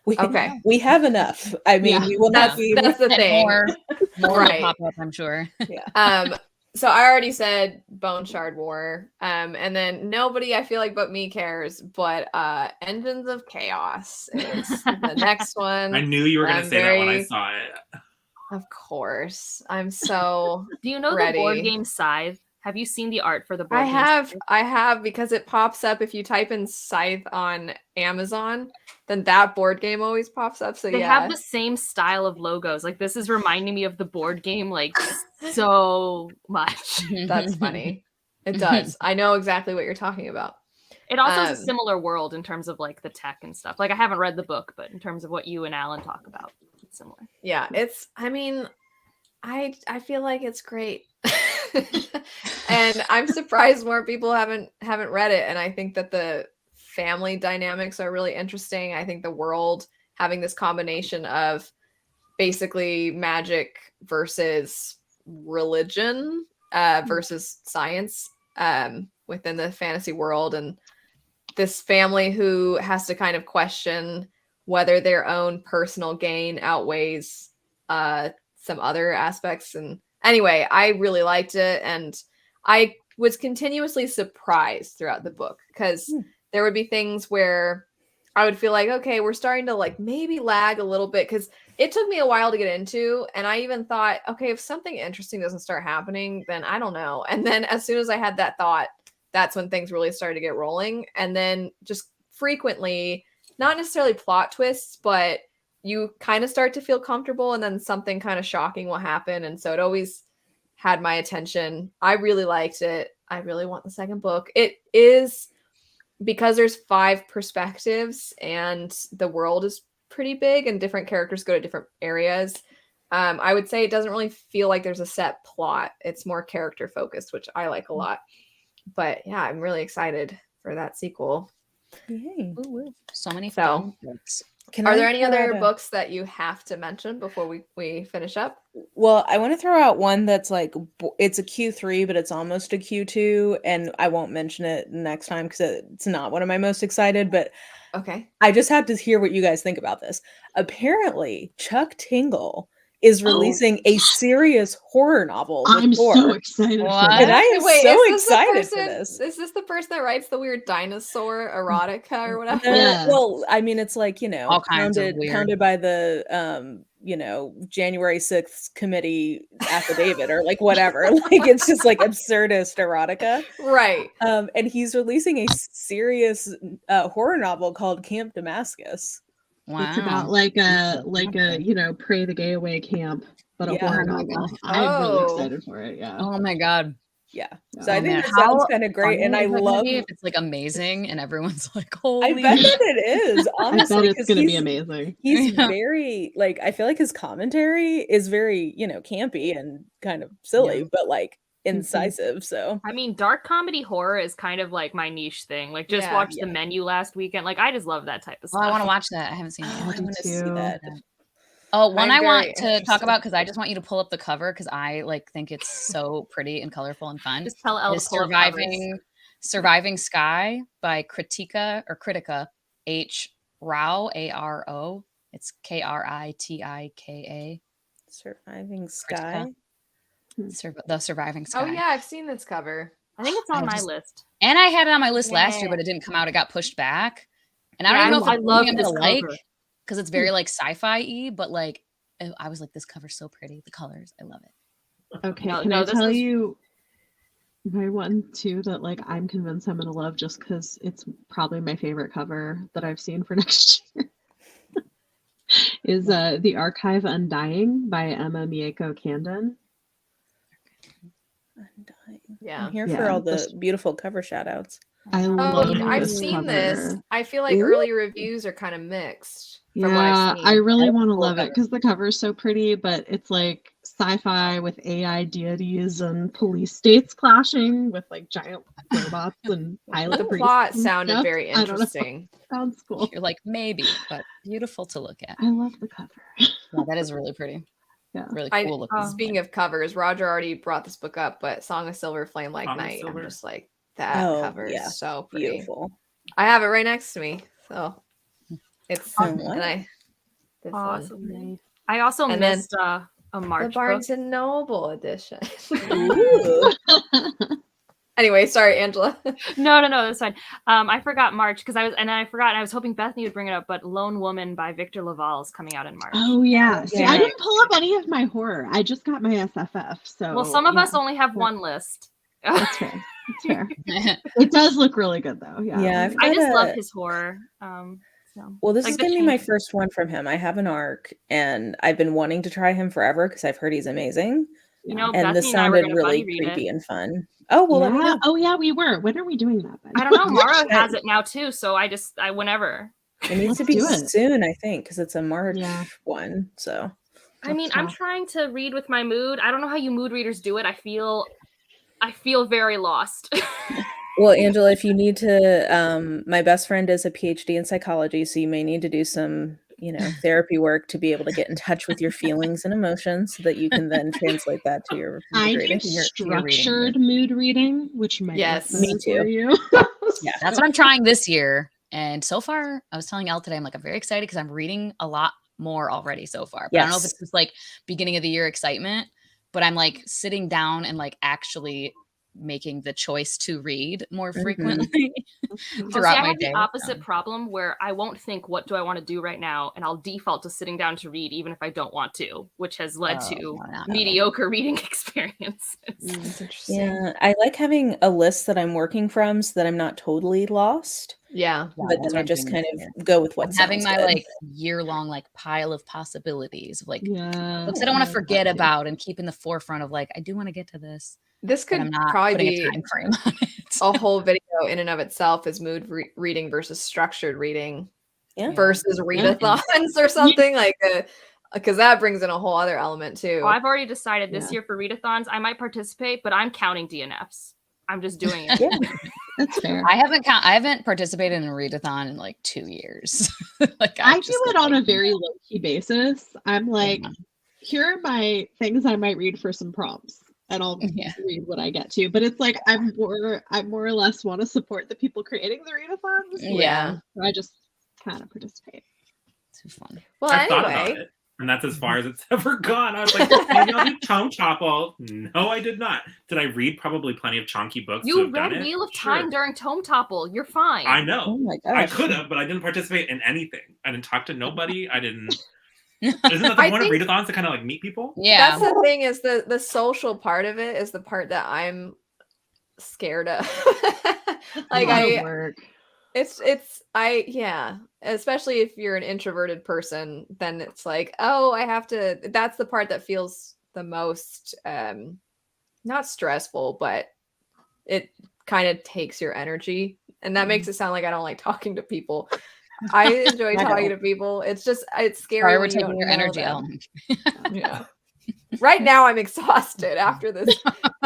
[SPEAKER 2] Okay.
[SPEAKER 5] We have enough. I mean,
[SPEAKER 2] Yeah.
[SPEAKER 5] we will not be.
[SPEAKER 1] That's the
[SPEAKER 4] And
[SPEAKER 1] thing.
[SPEAKER 4] more will
[SPEAKER 1] Right.
[SPEAKER 4] pop up, I'm sure.
[SPEAKER 1] So I already said Bone Shard War. And then nobody I feel like but me cares, but Engines of Chaos is the next one.
[SPEAKER 6] I knew you were going to
[SPEAKER 1] I'm
[SPEAKER 6] say that when I
[SPEAKER 1] very-
[SPEAKER 6] saw it.
[SPEAKER 1] Of course. I'm so
[SPEAKER 3] Do you know
[SPEAKER 1] ready.
[SPEAKER 3] the board game Scythe? Have you seen the art for the board game?
[SPEAKER 1] I have because it pops up if you type in Scythe on Amazon, then that board game always pops up. So
[SPEAKER 3] They
[SPEAKER 1] yeah.
[SPEAKER 3] have the same style of logos. Like this is reminding me of the board game like so much.
[SPEAKER 1] That's funny. It does. I know exactly what you're talking about.
[SPEAKER 3] It also is a similar world in terms of like the tech and stuff. Like I haven't read the book, but in terms of what you and Alan talk about, it's similar.
[SPEAKER 1] Yeah, I feel like it's great. And I'm surprised more people haven't read it. And I think that the family dynamics are really interesting. I think the world having this combination of basically magic versus religion versus science within the fantasy world, and this family who has to kind of question whether their own personal gain outweighs some other aspects. And anyway, I really liked it, and I was continuously surprised throughout the book because there would be things where I would feel like, okay, we're starting to like maybe lag a little bit, because it took me a while to get into, and I even thought, okay, if something interesting doesn't start happening, then I don't know. And then as soon as I had that thought, that's when things really started to get rolling. And then just frequently not necessarily plot twists, but you kind of start to feel comfortable and then something kind of shocking will happen. And so it always had my attention. I really liked it. I really want the second book. It is, because there's 5 perspectives and the world is pretty big and different characters go to different areas. I would say it doesn't really feel like there's a set plot. It's more character focused, which I like a lot. But yeah, I'm really excited for that sequel.
[SPEAKER 5] Yay.
[SPEAKER 4] So many
[SPEAKER 1] So-
[SPEAKER 4] fun books.
[SPEAKER 1] Are there any other books that you have to mention before we finish up?
[SPEAKER 5] Well, I want to throw out one that's like, it's a Q3, but it's almost a Q2, and I won't mention it next time because it's not one of my most excited, but
[SPEAKER 1] Okay.
[SPEAKER 5] I just had to hear what you guys think about this. Apparently, Chuck Tingle is releasing a serious horror novel.
[SPEAKER 2] I'm
[SPEAKER 5] before.
[SPEAKER 2] so excited
[SPEAKER 4] What?
[SPEAKER 2] for
[SPEAKER 5] And
[SPEAKER 2] that.
[SPEAKER 5] I am
[SPEAKER 1] Wait,
[SPEAKER 5] so
[SPEAKER 1] is this the
[SPEAKER 5] excited for
[SPEAKER 1] person-
[SPEAKER 5] this.
[SPEAKER 1] Is this the person that writes the weird dinosaur erotica or whatever?
[SPEAKER 2] Yeah.
[SPEAKER 5] Well, I mean, it's like,
[SPEAKER 4] All kinds of weird.
[SPEAKER 5] pounded by the January 6th committee affidavit or like whatever. Like it's just like absurdist erotica.
[SPEAKER 1] Right.
[SPEAKER 5] And he's releasing a serious horror novel called Camp Damascus.
[SPEAKER 4] Wow.
[SPEAKER 2] It's about like a pray the gay away camp, but a
[SPEAKER 5] Yeah.
[SPEAKER 2] horror
[SPEAKER 4] Oh my
[SPEAKER 2] novel.
[SPEAKER 4] gosh.
[SPEAKER 2] I'm really
[SPEAKER 1] Oh.
[SPEAKER 2] excited for it. Yeah.
[SPEAKER 4] Oh my god.
[SPEAKER 5] Yeah.
[SPEAKER 2] Yeah.
[SPEAKER 5] So I
[SPEAKER 2] Oh,
[SPEAKER 5] think
[SPEAKER 4] man.
[SPEAKER 5] that sounds
[SPEAKER 4] How
[SPEAKER 5] kind of great.
[SPEAKER 4] funny
[SPEAKER 5] And I
[SPEAKER 4] is that gonna
[SPEAKER 5] love
[SPEAKER 4] be if it's like amazing and everyone's like,
[SPEAKER 5] I
[SPEAKER 4] holy
[SPEAKER 5] bet
[SPEAKER 4] shit.
[SPEAKER 5] that it is.
[SPEAKER 2] I
[SPEAKER 5] Honestly,
[SPEAKER 2] bet it's
[SPEAKER 5] 'cause
[SPEAKER 2] gonna be
[SPEAKER 5] he's-
[SPEAKER 2] amazing.
[SPEAKER 5] He's
[SPEAKER 4] Yeah.
[SPEAKER 5] very like, I feel like his commentary is very, campy and kind of silly,
[SPEAKER 4] Yeah.
[SPEAKER 5] but like
[SPEAKER 2] Mm-hmm.
[SPEAKER 5] incisive. So
[SPEAKER 3] I mean, dark comedy horror is kind of like my niche thing. Like, just
[SPEAKER 1] Yeah.
[SPEAKER 3] watched The Menu last weekend. Like, I just love that type of
[SPEAKER 4] Oh,
[SPEAKER 3] stuff.
[SPEAKER 4] I want to watch that. I haven't seen it
[SPEAKER 5] I
[SPEAKER 4] yet.
[SPEAKER 2] do
[SPEAKER 5] want to see
[SPEAKER 2] too.
[SPEAKER 5] that.
[SPEAKER 4] Oh, one
[SPEAKER 1] I'm
[SPEAKER 4] I want
[SPEAKER 1] very
[SPEAKER 4] to talk
[SPEAKER 1] interested.
[SPEAKER 4] about because I just want you to pull up the cover because I like think it's so pretty and colorful and fun.
[SPEAKER 3] Just tell Elle to
[SPEAKER 4] Is
[SPEAKER 3] pull up covers.
[SPEAKER 4] Surviving Sky by Kritika H. Rao, ARO. It's KRITIKA.
[SPEAKER 5] Surviving Sky.
[SPEAKER 4] The Surviving Sky.
[SPEAKER 1] Oh yeah, I've seen this cover.
[SPEAKER 3] I think it's on
[SPEAKER 4] I
[SPEAKER 3] my
[SPEAKER 4] just-
[SPEAKER 3] list.
[SPEAKER 4] And I had it on my list last year,
[SPEAKER 3] Yeah.
[SPEAKER 4] but it didn't come out. It got pushed back. And I
[SPEAKER 3] Yeah,
[SPEAKER 4] don't even know
[SPEAKER 3] I
[SPEAKER 4] if it's
[SPEAKER 3] love
[SPEAKER 4] something I'm
[SPEAKER 3] this
[SPEAKER 4] gonna like
[SPEAKER 3] cover.
[SPEAKER 4] because it's very like sci-fi-y, but like I was like, this cover's so pretty. The colors, I love it.
[SPEAKER 2] Okay,
[SPEAKER 3] No,
[SPEAKER 2] can
[SPEAKER 3] no,
[SPEAKER 2] I
[SPEAKER 3] this
[SPEAKER 2] tell
[SPEAKER 3] is-
[SPEAKER 2] you my one too that like I'm convinced I'm gonna love just because it's probably my favorite cover that I've seen for next year. Is The Archive Undying by Emma Mieko Candon.
[SPEAKER 5] Undying.
[SPEAKER 1] Yeah.
[SPEAKER 5] I'm here
[SPEAKER 2] Yeah,
[SPEAKER 5] for all the
[SPEAKER 2] this-
[SPEAKER 5] beautiful cover shout outs.
[SPEAKER 2] I
[SPEAKER 1] Oh,
[SPEAKER 2] love
[SPEAKER 1] I've
[SPEAKER 2] this
[SPEAKER 1] seen
[SPEAKER 2] cover.
[SPEAKER 1] this. I feel like
[SPEAKER 5] Ooh.
[SPEAKER 1] early reviews are kind of mixed from what
[SPEAKER 2] Yeah,
[SPEAKER 1] I've seen.
[SPEAKER 2] I really
[SPEAKER 5] That's
[SPEAKER 2] want to
[SPEAKER 5] cool
[SPEAKER 2] love it
[SPEAKER 5] cover.
[SPEAKER 2] because the cover is so pretty, but it's like sci-fi with AI deities and police states clashing with like giant robots and pilot
[SPEAKER 1] The
[SPEAKER 2] priests
[SPEAKER 1] plot
[SPEAKER 2] and
[SPEAKER 1] sounded
[SPEAKER 2] stuff.
[SPEAKER 1] very
[SPEAKER 2] I don't know.
[SPEAKER 1] interesting.
[SPEAKER 2] Sounds cool.
[SPEAKER 4] You're like, maybe, but beautiful to look at.
[SPEAKER 2] I love the cover.
[SPEAKER 4] Yeah, that is really pretty.
[SPEAKER 2] Yeah.
[SPEAKER 4] Really
[SPEAKER 1] I-
[SPEAKER 4] cool looking.
[SPEAKER 1] Speaking of covers, Roger already brought this book up, but Song of Silver, Flame Like
[SPEAKER 6] Song of
[SPEAKER 1] Night. I'm
[SPEAKER 6] Silver.
[SPEAKER 1] just like, that
[SPEAKER 5] Oh,
[SPEAKER 1] cover
[SPEAKER 5] yeah.
[SPEAKER 1] is so pretty.
[SPEAKER 5] Beautiful.
[SPEAKER 1] I have it right next to me, so it's
[SPEAKER 5] Oh,
[SPEAKER 1] and
[SPEAKER 5] what?
[SPEAKER 1] this one.
[SPEAKER 3] Awesome. I also
[SPEAKER 1] And then
[SPEAKER 3] missed a
[SPEAKER 1] The
[SPEAKER 3] March book.
[SPEAKER 1] Barnes and Noble edition.
[SPEAKER 5] Ooh.
[SPEAKER 1] Anyway, sorry, Angela.
[SPEAKER 3] No, that's fine. I forgot March because I was hoping Bethany would bring it up, but Lone Woman by Victor Laval is coming out in March.
[SPEAKER 2] Oh yeah. See,
[SPEAKER 5] Yeah.
[SPEAKER 2] I didn't pull up any of my horror. I just got my SFF. So
[SPEAKER 3] Well, some of
[SPEAKER 2] yeah,
[SPEAKER 3] us only have one list.
[SPEAKER 2] That's fair. That's fair. It does look really good though. Yeah.
[SPEAKER 5] Yeah, I've
[SPEAKER 3] I
[SPEAKER 5] got
[SPEAKER 3] just love
[SPEAKER 5] a-
[SPEAKER 3] his horror. So.
[SPEAKER 5] Well, this
[SPEAKER 3] Like
[SPEAKER 5] is
[SPEAKER 3] the
[SPEAKER 5] going to be my
[SPEAKER 3] change.
[SPEAKER 5] first one from him. I have an arc, and I've been wanting to try him forever because I've heard he's amazing.
[SPEAKER 3] You know,
[SPEAKER 5] And this
[SPEAKER 3] Bethany and I were
[SPEAKER 5] sounded
[SPEAKER 3] going to
[SPEAKER 5] really
[SPEAKER 3] buddy read
[SPEAKER 5] creepy
[SPEAKER 3] it.
[SPEAKER 5] and fun. Oh well, let me
[SPEAKER 2] Yeah.
[SPEAKER 5] know.
[SPEAKER 2] Oh yeah, we were. When are we doing that then?
[SPEAKER 3] I don't know. Mara
[SPEAKER 5] Shit.
[SPEAKER 3] has it now too, so I whenever.
[SPEAKER 5] It needs to
[SPEAKER 2] Let's
[SPEAKER 5] be
[SPEAKER 2] do it.
[SPEAKER 5] soon, I think, because it's a March
[SPEAKER 2] Yeah.
[SPEAKER 5] one. So
[SPEAKER 3] I mean,
[SPEAKER 2] That's
[SPEAKER 3] I'm
[SPEAKER 2] tough.
[SPEAKER 3] trying to read with my mood. I don't know how you mood readers do it. I feel very lost.
[SPEAKER 5] well, Angela, if you need to, my best friend is a PhD in psychology, so you may need to do some, therapy work to be able to get in touch with your feelings and emotions, so that you can then translate that to your
[SPEAKER 2] I
[SPEAKER 5] reading.
[SPEAKER 2] do
[SPEAKER 4] Your reading,
[SPEAKER 2] structured mood reading, which might
[SPEAKER 1] Yes.
[SPEAKER 2] work
[SPEAKER 5] Me
[SPEAKER 2] better for
[SPEAKER 5] too.
[SPEAKER 2] you.
[SPEAKER 4] Yeah, that's what I'm trying this year. And so far, I was telling Elle today, I'm very excited because I'm reading a lot more already so far. But I don't know if
[SPEAKER 5] Yes.
[SPEAKER 4] it's just beginning of the year excitement, but I'm sitting down and actually making the choice to read more
[SPEAKER 5] Mhm.
[SPEAKER 4] frequently
[SPEAKER 3] Oh, see,
[SPEAKER 4] throughout
[SPEAKER 3] I
[SPEAKER 4] my
[SPEAKER 3] have
[SPEAKER 4] day.
[SPEAKER 3] the opposite
[SPEAKER 4] so.
[SPEAKER 3] problem where I won't think, what do I want to do right now? And I'll default to sitting down to read, even if I don't want to, which has led
[SPEAKER 4] Oh,
[SPEAKER 3] to
[SPEAKER 4] no.
[SPEAKER 3] mediocre reading experiences.
[SPEAKER 1] That's interesting.
[SPEAKER 5] Yeah, I like having a list that I'm working from so that I'm not totally lost.
[SPEAKER 1] Yeah.
[SPEAKER 5] but
[SPEAKER 4] that's
[SPEAKER 5] then
[SPEAKER 4] what
[SPEAKER 5] I
[SPEAKER 4] I'm
[SPEAKER 5] just
[SPEAKER 4] doing
[SPEAKER 5] kind
[SPEAKER 4] this
[SPEAKER 5] of
[SPEAKER 4] year.
[SPEAKER 5] go with what
[SPEAKER 4] I'm having
[SPEAKER 5] sounds
[SPEAKER 4] my
[SPEAKER 5] good.
[SPEAKER 4] like year-long like pile of possibilities of like
[SPEAKER 2] Yeah.
[SPEAKER 4] books I don't want to
[SPEAKER 2] love
[SPEAKER 4] forget
[SPEAKER 2] that too.
[SPEAKER 4] about and keep in the forefront of like I do want to get to this,
[SPEAKER 1] This
[SPEAKER 4] but I'm
[SPEAKER 1] could
[SPEAKER 4] not
[SPEAKER 1] probably
[SPEAKER 4] putting a
[SPEAKER 1] be
[SPEAKER 4] time frame on it.
[SPEAKER 1] a whole video in and of itself, is reading versus structured reading
[SPEAKER 5] Yeah.
[SPEAKER 1] versus readathons or something like because that brings in a whole other element too.
[SPEAKER 3] Well, I've already decided this
[SPEAKER 2] Yeah.
[SPEAKER 3] year for readathons, I might participate, but I'm counting DNFs. I'm just doing it.
[SPEAKER 5] Yeah.
[SPEAKER 2] That's fair.
[SPEAKER 4] I haven't participated in a readathon in like 2 years. Like
[SPEAKER 2] I
[SPEAKER 4] just
[SPEAKER 2] do it
[SPEAKER 4] get,
[SPEAKER 2] on
[SPEAKER 4] like,
[SPEAKER 2] a very low key basis. I'm like, here are my things I might read for some prompts, and I'll
[SPEAKER 4] Yeah.
[SPEAKER 2] read what I get to. But it's like I more or less want to support the people creating the readathons.
[SPEAKER 4] Yeah.
[SPEAKER 2] So I just kind of participate.
[SPEAKER 4] Too fun.
[SPEAKER 1] Well,
[SPEAKER 6] I've thought about
[SPEAKER 1] anyway,
[SPEAKER 6] it, and that's as far as it's ever gone. I was like, maybe I'll do Tome Chopple. No, I did not. Did I read probably plenty of chonky books to
[SPEAKER 3] You
[SPEAKER 6] have done
[SPEAKER 3] read
[SPEAKER 6] it?
[SPEAKER 3] Wheel of
[SPEAKER 6] Sure.
[SPEAKER 3] Time during Tome Topple. You're fine.
[SPEAKER 6] I
[SPEAKER 5] Oh
[SPEAKER 6] know.
[SPEAKER 5] my
[SPEAKER 6] I
[SPEAKER 5] gosh.
[SPEAKER 6] could have, but I didn't participate in anything. I didn't talk to nobody. I didn't. Isn't that the
[SPEAKER 1] I
[SPEAKER 6] point of
[SPEAKER 1] think-
[SPEAKER 6] readathons, to kind of like meet people?
[SPEAKER 4] Yeah.
[SPEAKER 1] that's the thing, is the social part of it is the part that I'm scared of. Like
[SPEAKER 2] A lot of
[SPEAKER 1] I
[SPEAKER 2] work.
[SPEAKER 1] yeah, especially if you're an introverted person, then it's like, oh, I have to, that's the part that feels the most not stressful, but it kind of takes your energy, and that makes it sound like I don't like talking to people. I enjoy
[SPEAKER 5] I
[SPEAKER 1] talking
[SPEAKER 5] don't.
[SPEAKER 1] to people. It's just, it's scary
[SPEAKER 4] Sorry, we're
[SPEAKER 1] when you
[SPEAKER 4] taking
[SPEAKER 1] don't
[SPEAKER 4] your
[SPEAKER 1] know
[SPEAKER 4] energy
[SPEAKER 1] them.
[SPEAKER 4] element.
[SPEAKER 1] Yeah. Right now I'm exhausted after this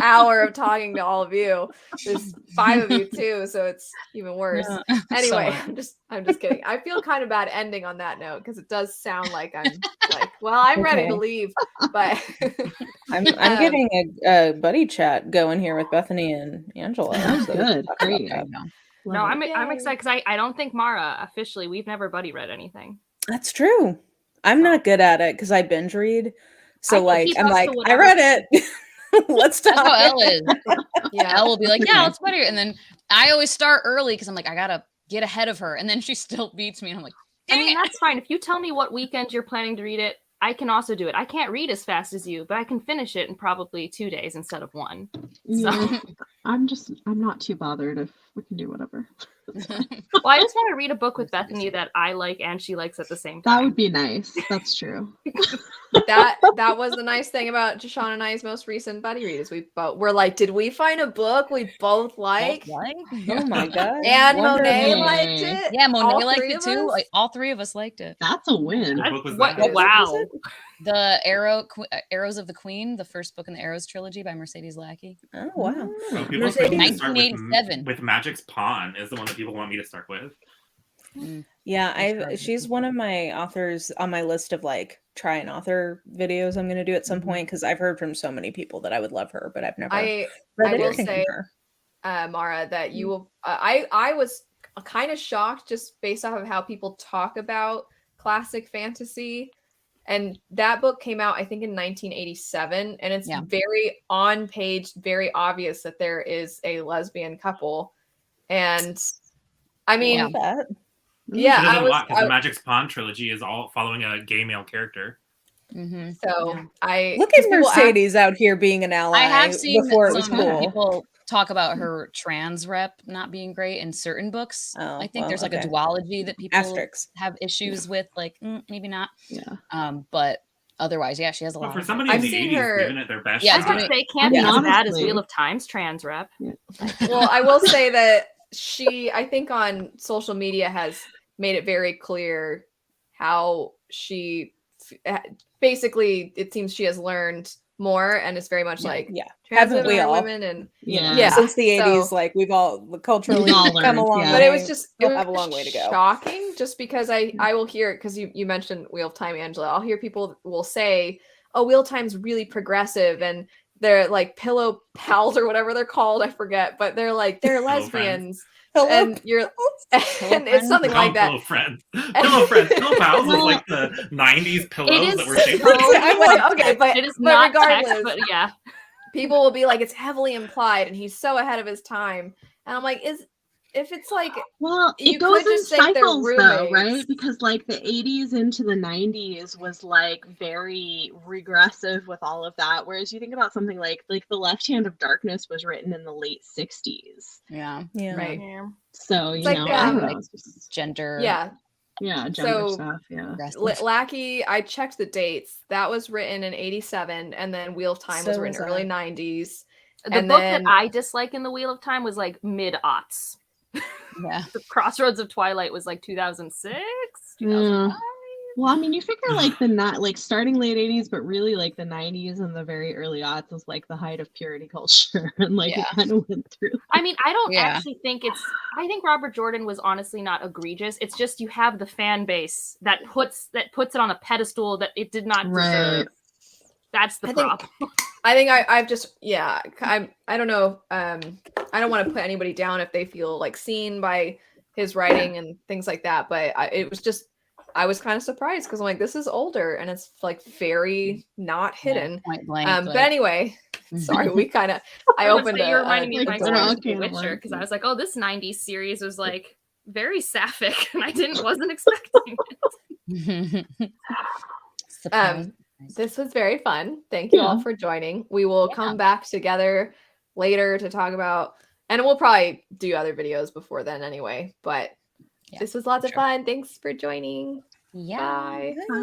[SPEAKER 1] hour of talking to all of you. There's 5 of you too, so it's even worse. Anyway, I'm just kidding. I feel kind of bad ending on that note because it does sound like I'm like, well, I'm ready to
[SPEAKER 5] Okay.
[SPEAKER 1] leave, but
[SPEAKER 5] I'm getting a buddy chat going here with Bethany and Angela.
[SPEAKER 2] Sounds
[SPEAKER 5] so we can
[SPEAKER 2] good.
[SPEAKER 5] talk about
[SPEAKER 2] Great.
[SPEAKER 5] that.
[SPEAKER 3] No,
[SPEAKER 2] Love it.
[SPEAKER 3] I'm excited because I don't think Mara officially, we've never buddy read anything.
[SPEAKER 5] That's true. I'm not good at it because I binge read. So
[SPEAKER 3] I can
[SPEAKER 5] like
[SPEAKER 3] keep
[SPEAKER 5] I'm
[SPEAKER 3] up
[SPEAKER 5] like,
[SPEAKER 3] to
[SPEAKER 5] I
[SPEAKER 3] whatever.
[SPEAKER 5] read it. Let's
[SPEAKER 4] That's how
[SPEAKER 5] talk.
[SPEAKER 4] Elle is.
[SPEAKER 1] yeah.
[SPEAKER 4] Elle will be like, yeah,
[SPEAKER 2] Okay.
[SPEAKER 4] let's buddy. And then I always start early because I'm like, I gotta get ahead of her. And then she still beats me. And I'm like,
[SPEAKER 3] I
[SPEAKER 4] dang
[SPEAKER 3] mean,
[SPEAKER 4] it.
[SPEAKER 3] that's fine. If you tell me what weekend you're planning to read it, I can also do it. I can't read as fast as you, but I can finish it in probably 2 days instead of 1.
[SPEAKER 2] Yeah. I'm not too bothered if we can do whatever.
[SPEAKER 3] Well, I just want to read a book with Bethany that I like and she likes at the same
[SPEAKER 2] That
[SPEAKER 3] time.
[SPEAKER 2] would be nice. That's true.
[SPEAKER 1] that was the nice thing about Jashawn and I's most recent buddy read, is we're like, did we find a book we both like?
[SPEAKER 5] Oh my god.
[SPEAKER 1] And
[SPEAKER 5] Wonder
[SPEAKER 1] Monet
[SPEAKER 5] Woman.
[SPEAKER 1] liked it.
[SPEAKER 4] Yeah, Monet
[SPEAKER 1] All
[SPEAKER 4] liked
[SPEAKER 1] 3
[SPEAKER 4] it
[SPEAKER 1] of
[SPEAKER 4] too.
[SPEAKER 1] us?
[SPEAKER 4] Like, all 3 of us liked it.
[SPEAKER 2] That's a win.
[SPEAKER 6] What book was
[SPEAKER 3] What?
[SPEAKER 6] that?
[SPEAKER 3] Wow.
[SPEAKER 4] The Arrows of the Queen, the first book in the Arrows trilogy by Mercedes Lackey.
[SPEAKER 5] Oh wow.
[SPEAKER 6] So people
[SPEAKER 5] Mercedes-
[SPEAKER 6] told me to start
[SPEAKER 4] 1987.
[SPEAKER 6] with Magic's Pawn is the one that people want me to start with.
[SPEAKER 5] Yeah, she's one of my authors on my list of like try an author videos I'm gonna do at some point because I've heard from so many people that I would love her, but I've never
[SPEAKER 1] I
[SPEAKER 5] read
[SPEAKER 1] will
[SPEAKER 5] anything from
[SPEAKER 1] say,
[SPEAKER 5] her.
[SPEAKER 1] Mara, that you will. I was kind of shocked just based off of how people talk about classic fantasy, and that book came out I think in 1987, and it's very on page, very obvious that there is a lesbian couple, and I mean,
[SPEAKER 5] Love that.
[SPEAKER 1] yeah,
[SPEAKER 6] She
[SPEAKER 1] I
[SPEAKER 6] does a lot
[SPEAKER 1] was.
[SPEAKER 6] because the Magic's Pawn trilogy is all following a gay male character.
[SPEAKER 4] Mm-hmm.
[SPEAKER 1] So I
[SPEAKER 5] Look at Mercedes out here being an ally.
[SPEAKER 4] I have seen
[SPEAKER 5] before it was
[SPEAKER 4] some
[SPEAKER 5] cool.
[SPEAKER 4] people talk about her trans rep not being great in certain books.
[SPEAKER 5] Oh,
[SPEAKER 4] I think
[SPEAKER 5] well,
[SPEAKER 4] there's like
[SPEAKER 5] okay.
[SPEAKER 4] a duology that people
[SPEAKER 5] Asterisks.
[SPEAKER 4] have issues with, like maybe not.
[SPEAKER 2] Yeah.
[SPEAKER 4] But otherwise, yeah, she has a
[SPEAKER 6] But
[SPEAKER 4] lot.
[SPEAKER 6] for
[SPEAKER 4] of
[SPEAKER 6] somebody
[SPEAKER 1] I've
[SPEAKER 6] in the
[SPEAKER 1] seen
[SPEAKER 6] 80s
[SPEAKER 1] her-
[SPEAKER 6] giving it their best
[SPEAKER 4] Yeah,
[SPEAKER 3] I was
[SPEAKER 6] shot.
[SPEAKER 3] gonna say, it can't
[SPEAKER 2] I
[SPEAKER 3] be
[SPEAKER 2] mean,
[SPEAKER 3] as bad as
[SPEAKER 2] honestly-
[SPEAKER 3] Wheel of Time's trans rep.
[SPEAKER 1] Well, I will say that she, I think on social media, has made it very clear how she basically, it seems she has learned more, and it's very much like
[SPEAKER 5] Yeah.
[SPEAKER 1] trans
[SPEAKER 5] Haven't we
[SPEAKER 1] women are
[SPEAKER 5] all?
[SPEAKER 1] women, and
[SPEAKER 2] Yeah.
[SPEAKER 5] Since the 80s,
[SPEAKER 1] so-
[SPEAKER 5] like we've all culturally
[SPEAKER 2] We've all
[SPEAKER 5] come
[SPEAKER 2] learned,
[SPEAKER 5] a long
[SPEAKER 2] yeah.
[SPEAKER 5] way.
[SPEAKER 1] but it was just it
[SPEAKER 5] Still
[SPEAKER 1] was
[SPEAKER 5] have a long way to go.
[SPEAKER 1] shocking, just because I will hear it, because you mentioned Wheel of Time, Angela. I'll hear people will say, oh, Wheel of Time's really progressive, and they're like pillow pals or whatever they're called, I forget, but they're like, they're
[SPEAKER 6] Pillow
[SPEAKER 1] lesbians,
[SPEAKER 5] Hello?
[SPEAKER 1] and you're and it's something
[SPEAKER 6] Call
[SPEAKER 1] like
[SPEAKER 6] them
[SPEAKER 1] that.
[SPEAKER 6] Pillow Friends. Pillow Friends. Pillow Pals was like the 90s pillows
[SPEAKER 3] is
[SPEAKER 6] that were shaped
[SPEAKER 3] so-
[SPEAKER 6] like
[SPEAKER 1] I'm like, okay, but
[SPEAKER 3] It is
[SPEAKER 1] but
[SPEAKER 3] not
[SPEAKER 1] regardless,
[SPEAKER 3] text, but yeah.
[SPEAKER 1] people will be like, it's heavily implied, and he's so ahead of his time, and I'm like, if it's like
[SPEAKER 2] Well,
[SPEAKER 1] You
[SPEAKER 2] it goes
[SPEAKER 1] could
[SPEAKER 2] in
[SPEAKER 1] just think they're
[SPEAKER 2] cycles though, right?
[SPEAKER 1] roommates.
[SPEAKER 2] Because like the 80s into the 90s was like very regressive with all of that. Whereas you think about something like The Left Hand of Darkness was written in the late 60s.
[SPEAKER 4] Yeah.
[SPEAKER 5] Yeah.
[SPEAKER 1] Right.
[SPEAKER 3] Yeah.
[SPEAKER 2] So,
[SPEAKER 1] It's
[SPEAKER 2] you
[SPEAKER 1] like,
[SPEAKER 2] know,
[SPEAKER 4] Yeah,
[SPEAKER 2] I don't
[SPEAKER 4] like
[SPEAKER 2] know. It's just,
[SPEAKER 4] gender.
[SPEAKER 1] Yeah.
[SPEAKER 2] yeah, gender
[SPEAKER 1] So,
[SPEAKER 2] stuff. Yeah.
[SPEAKER 4] Aggressive.
[SPEAKER 1] Lackey, I checked the dates. That was written in 87, and then Wheel of Time was
[SPEAKER 5] So
[SPEAKER 1] written
[SPEAKER 5] was
[SPEAKER 1] early
[SPEAKER 5] I.
[SPEAKER 1] 90s.
[SPEAKER 3] The
[SPEAKER 1] And
[SPEAKER 3] book
[SPEAKER 1] then-
[SPEAKER 3] that I dislike in the Wheel of Time was like mid-aughts.
[SPEAKER 4] Yeah.
[SPEAKER 3] The Crossroads of Twilight was like 2006,
[SPEAKER 2] Yeah.
[SPEAKER 3] 2005.
[SPEAKER 2] Well, I mean, you figure like the not like starting late 80s, but really like the 90s and the very early aughts was like the height of purity culture, and like
[SPEAKER 4] Yeah.
[SPEAKER 2] it kind of went through.
[SPEAKER 3] I mean, I don't
[SPEAKER 4] Yeah.
[SPEAKER 3] actually think I think Robert Jordan was honestly not egregious. It's just you have the fan base that puts it on a pedestal that it did not deserve.
[SPEAKER 2] Right.
[SPEAKER 3] That's the
[SPEAKER 1] I think-
[SPEAKER 3] problem.
[SPEAKER 1] I think I've just I don't know. I don't want to put anybody down if they feel like seen by his writing and things like that. But it was just I was kind of surprised because I'm like, this is older and it's like very not hidden.
[SPEAKER 4] Point blank.
[SPEAKER 1] But anyway, sorry, we kind of I
[SPEAKER 3] was
[SPEAKER 1] opened
[SPEAKER 3] gonna say, you reminded me of
[SPEAKER 1] a
[SPEAKER 3] my
[SPEAKER 2] door.
[SPEAKER 3] experience with The
[SPEAKER 2] Can of
[SPEAKER 3] Witcher because I
[SPEAKER 2] worms.
[SPEAKER 3] was like, oh, this 90s series was like very sapphic and I wasn't expecting it.
[SPEAKER 1] This was very fun. Thank you all
[SPEAKER 2] Yeah.
[SPEAKER 1] for joining. We will come back together later to talk about, and we'll probably do other videos before then anyway. But
[SPEAKER 4] Yeah,
[SPEAKER 1] this was lots of
[SPEAKER 4] sure.
[SPEAKER 1] fun. Thanks for joining.
[SPEAKER 4] Yeah.
[SPEAKER 1] Bye.
[SPEAKER 2] Bye.